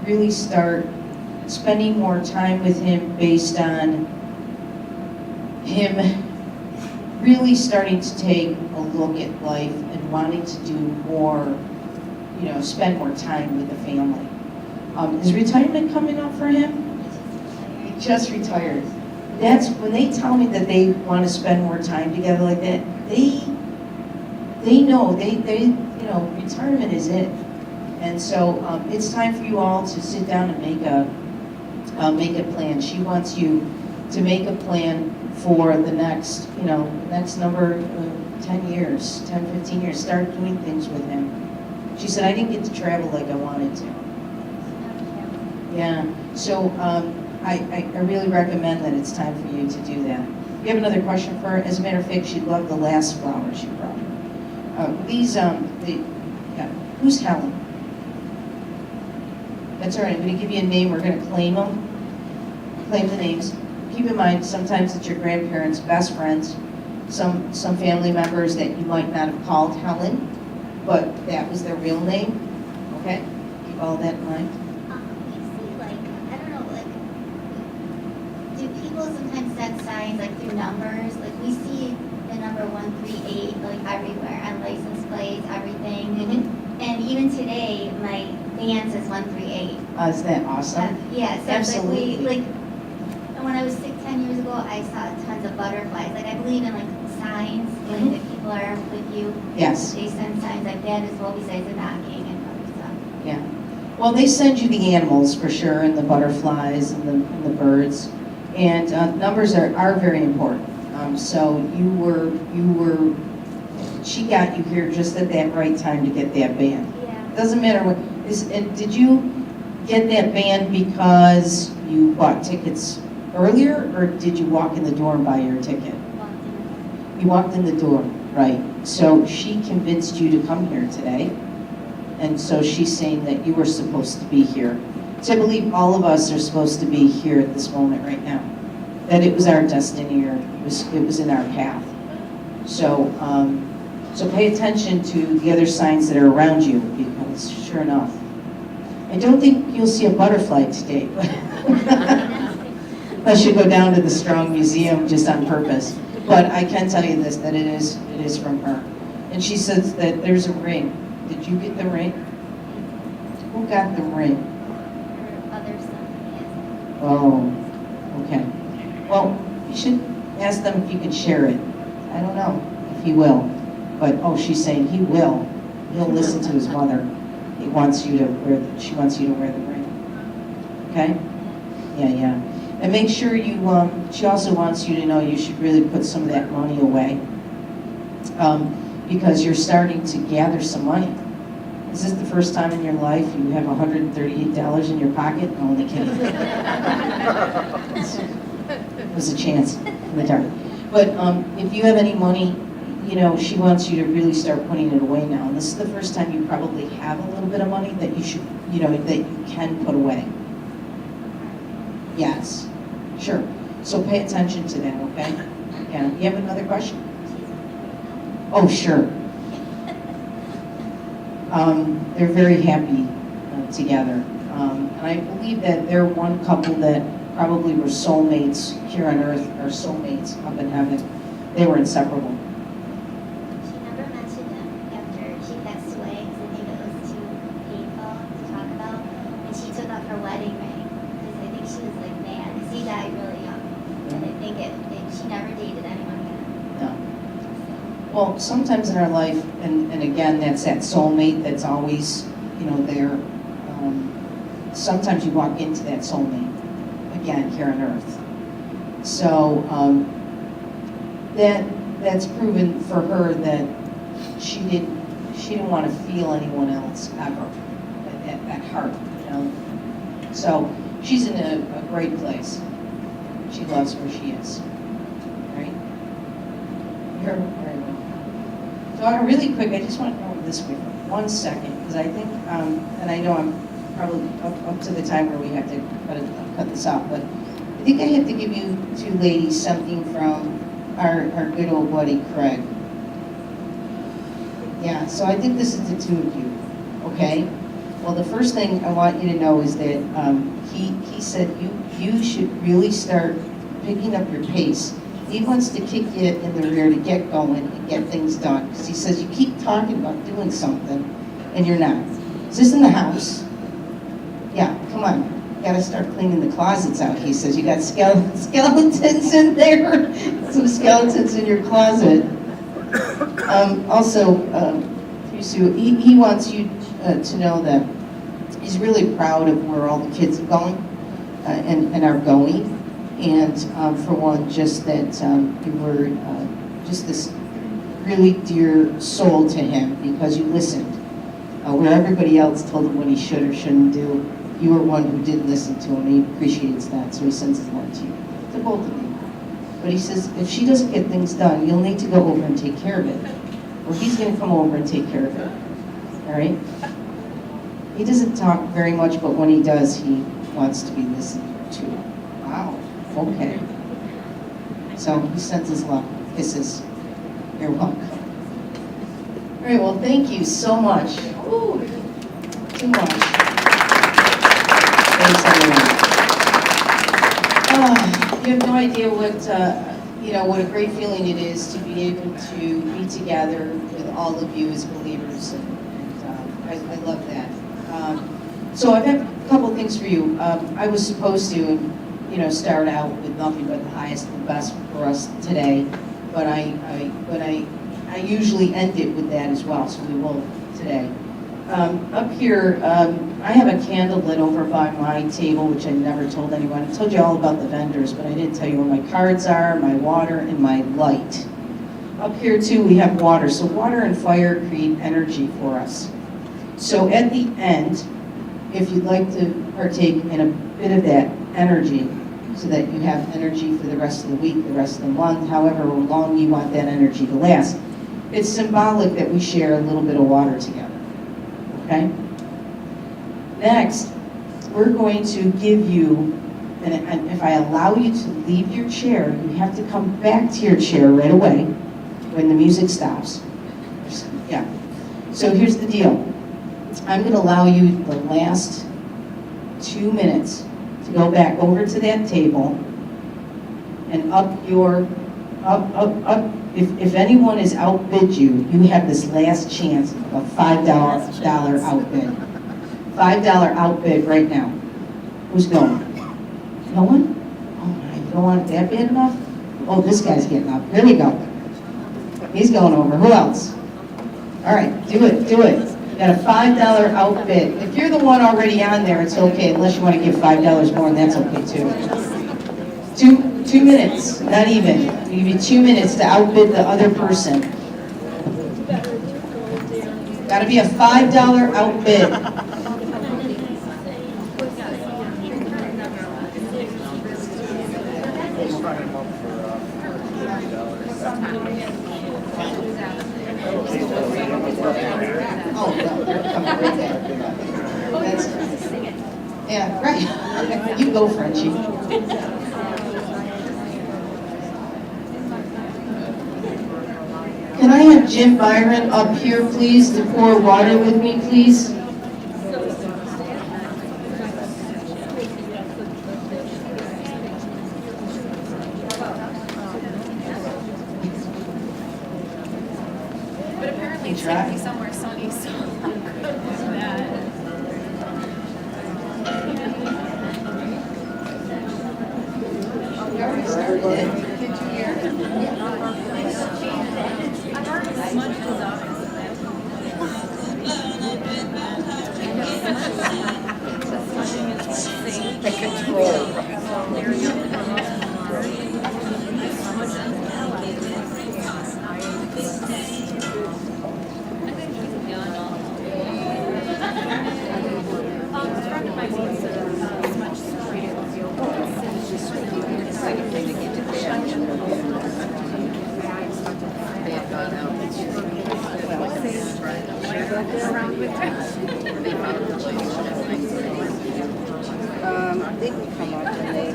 really start spending more time with him based on him really starting to take a look at life and wanting to do more, spend more time with the family. Is retirement coming up for him? He just retired. That's when they tell me that they want to spend more time together like that. They know retirement is it. And so it's time for you all to sit down and make a plan. She wants you to make a plan for the next number 10 years, 10, 15 years. Start doing things with him. She said, I didn't get to travel like I wanted to. Yeah, so I really recommend that it's time for you to do that. You have another question for her? As a matter of fact, she'd love the last flowers you brought. Who's Helen? That's all right, I'm going to give you a name, we're going to claim them. Claim the names. Keep in mind, sometimes it's your grandparents' best friends, some family members that you might not have called Helen, but that was their real name, okay? Keep all that in mind. You see, like, I don't know, like, do people sometimes set signs, like, through numbers? Like, we see the number 138, like, everywhere, on license plates, everything. And even today, my van says 138. Is that awesome? Yeah, so it's like, Absolutely. and when I was sick 10 years ago, I saw tons of butterflies. Like, I believe in, like, signs, like, Mhm. that people are with you. Yes. They send signs like that as well, besides the knocking and other stuff. Yeah. Well, they send you the animals for sure, and the butterflies and the birds. And numbers are very important. So she got you here just at that right time to get that band. Yeah. Doesn't matter what, and did you get that band because you bought tickets earlier, or did you walk in the door and buy your ticket? You walked in the door, right. So she convinced you to come here today. And so she's saying that you were supposed to be here. So I believe all of us are supposed to be here at this moment right now. That it was our destiny, or it was in our path. So, so pay attention to the other signs that are around you, because sure enough. I don't think you'll see a butterfly today, but unless you go down to the Strong Museum just on purpose. But I can tell you this, that it is from her. And she says that there's a ring. Did you get the ring? Who got the ring? Or other stuff, yes. Oh, okay. Well, you should ask them if you can share it. I don't know if he will, but she's saying he will. He'll listen to his mother. He wants you to she wants you to wear the ring. Okay? Yeah. And make sure you, she also wants you to know you should really put some of that money away. Because you're starting to gather some money. Is this the first time in your life you have $138 in your pocket? No, only kidding. It was a chance in the dark. But if you have any money, she wants you to really start putting it away now. And this is the first time you probably have a little bit of money that you should, that you can put away. Yes, sure. So pay attention to that, okay? Yeah. You have another question? Oh, sure. They're very happy together. And I believe that they're one couple that probably were soulmates here on earth, or soulmates up in heaven. They were inseparable. She never mentioned him after she passed away, because I think it was too painful to talk about. And she took off her wedding ring, because I think she was like mad, because he died really young. And I think she never dated anyone again. No. Well, sometimes in our life, and again, that's that soulmate that's always, there. Sometimes you walk into that soulmate, again, here on earth. So that's proven for her that she didn't want to feel anyone else ever at heart, So she's in a great place. She loves where she is, right? You're very welcome. So really quick, I just want to go this way for 1 second, because I think, and I know I'm probably up to the time where we have to cut this off, but I think I have to give you two ladies something from our good old buddy Craig. Yeah, so I think this is the two of you, okay? Well, the first thing I want you to know is that he said you should really start picking up your pace. He wants to kick you in the rear to get going and get things done, because he says you keep talking about doing something and you're not. Is this in the house? Yeah, come on. You gotta start cleaning the closets out, he says. You got skeletons in there. Some skeletons in your closet. He wants you to know that he's really proud of where all the kids are going and are going. And for one, just that you were just this really dear soul to him, because you listened. Where everybody else told him what he should or shouldn't do, you were one who did listen to him, and he appreciates that, so he sends his love to you, to both of you. But he says, if she doesn't get things done, you'll need to go over and take care of it. Or he's going to come over and take care of it, all right? He doesn't talk very much, but when he does, he wants to be listened to. Wow, okay. So he sends his love, kisses. You're welcome. All right, well, thank you so much. Ooh, too much. Thanks, everyone. You have no idea what a great feeling it is to be able to be together with all of you as believers, and I love that. So I've got a couple things for you. I was supposed to, start out with nothing but the highest and best for us today, but I usually end it with that as well, so we will today. Up here, I have a candle lit over by my table, which I never told anyone. I told you all about the vendors, but I didn't tell you where my cards are, my water, and my light. Up here too, we have water. So water and fire create energy for us. So at the end, if you'd like to partake in a bit of that energy, so that you have energy for the rest of the week, the rest of the month, however long you want that energy to last, it's symbolic that we share a little bit of water together. Okay? Next, we're going to give you, and if I allow you to leave your chair, you have to come back to your chair right away when the music stops. Yeah. So here's the deal. I'm going to allow you the last 2 minutes to go back over to that table and up. If anyone has outbid you, you have this last chance of a $5 outbid. $5 outbid right now. Who's going? No one? Oh my, you don't want it that bad enough? Oh, this guy's getting up. Here we go. He's going over. Who else? All right, do it. You got a $5 outbid. If you're the one already on there, it's okay, unless you want to give $5 more, and that's okay too. 2 minutes, not even. We give you 2 minutes to outbid the other person. Got to be a $5 outbid. Oh, no, they're coming right there. Yeah, right. You go, Frenchie. Can I have Jim Byron up here, please, to pour water with me, please? But apparently it's going to be somewhere sunny, so I'm good with that. The control. They can come up and they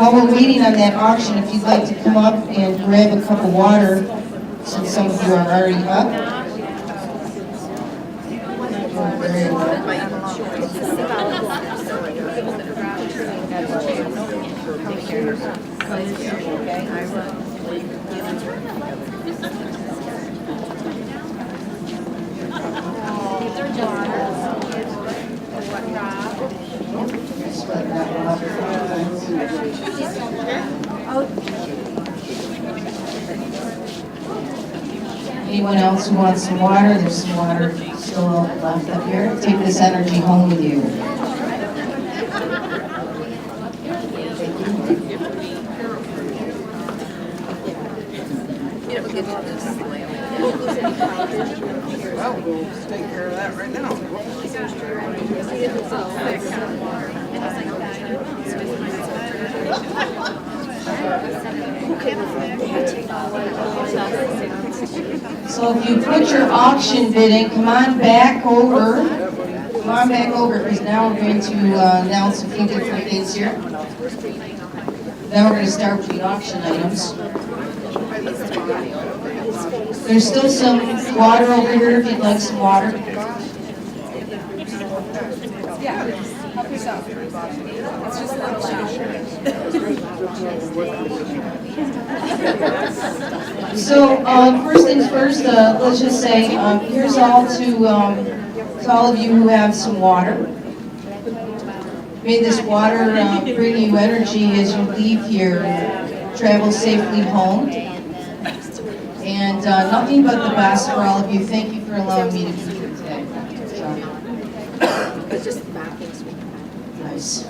While we're waiting on that auction, if you'd like to come up and grab a cup of water, since some of you are already up. Very well. Anyone else who wants some water? There's some water still left up here. Take this energy home with you. Well, we'll take care of that right now. So So if you put your auction bid in, come on back over. Come on back over, because now we're going to announce a few different things here. Then we're going to start with the auction items. There's still some water over here if you'd like some water. Yeah, help yourself. It's just a little shot. So, first things first, let's just say, here's all to all of you who have some water. May this water bring you energy as you leave here, travel safely home. And nothing but the best for all of you. Thank you for allowing me to be here today. Nice.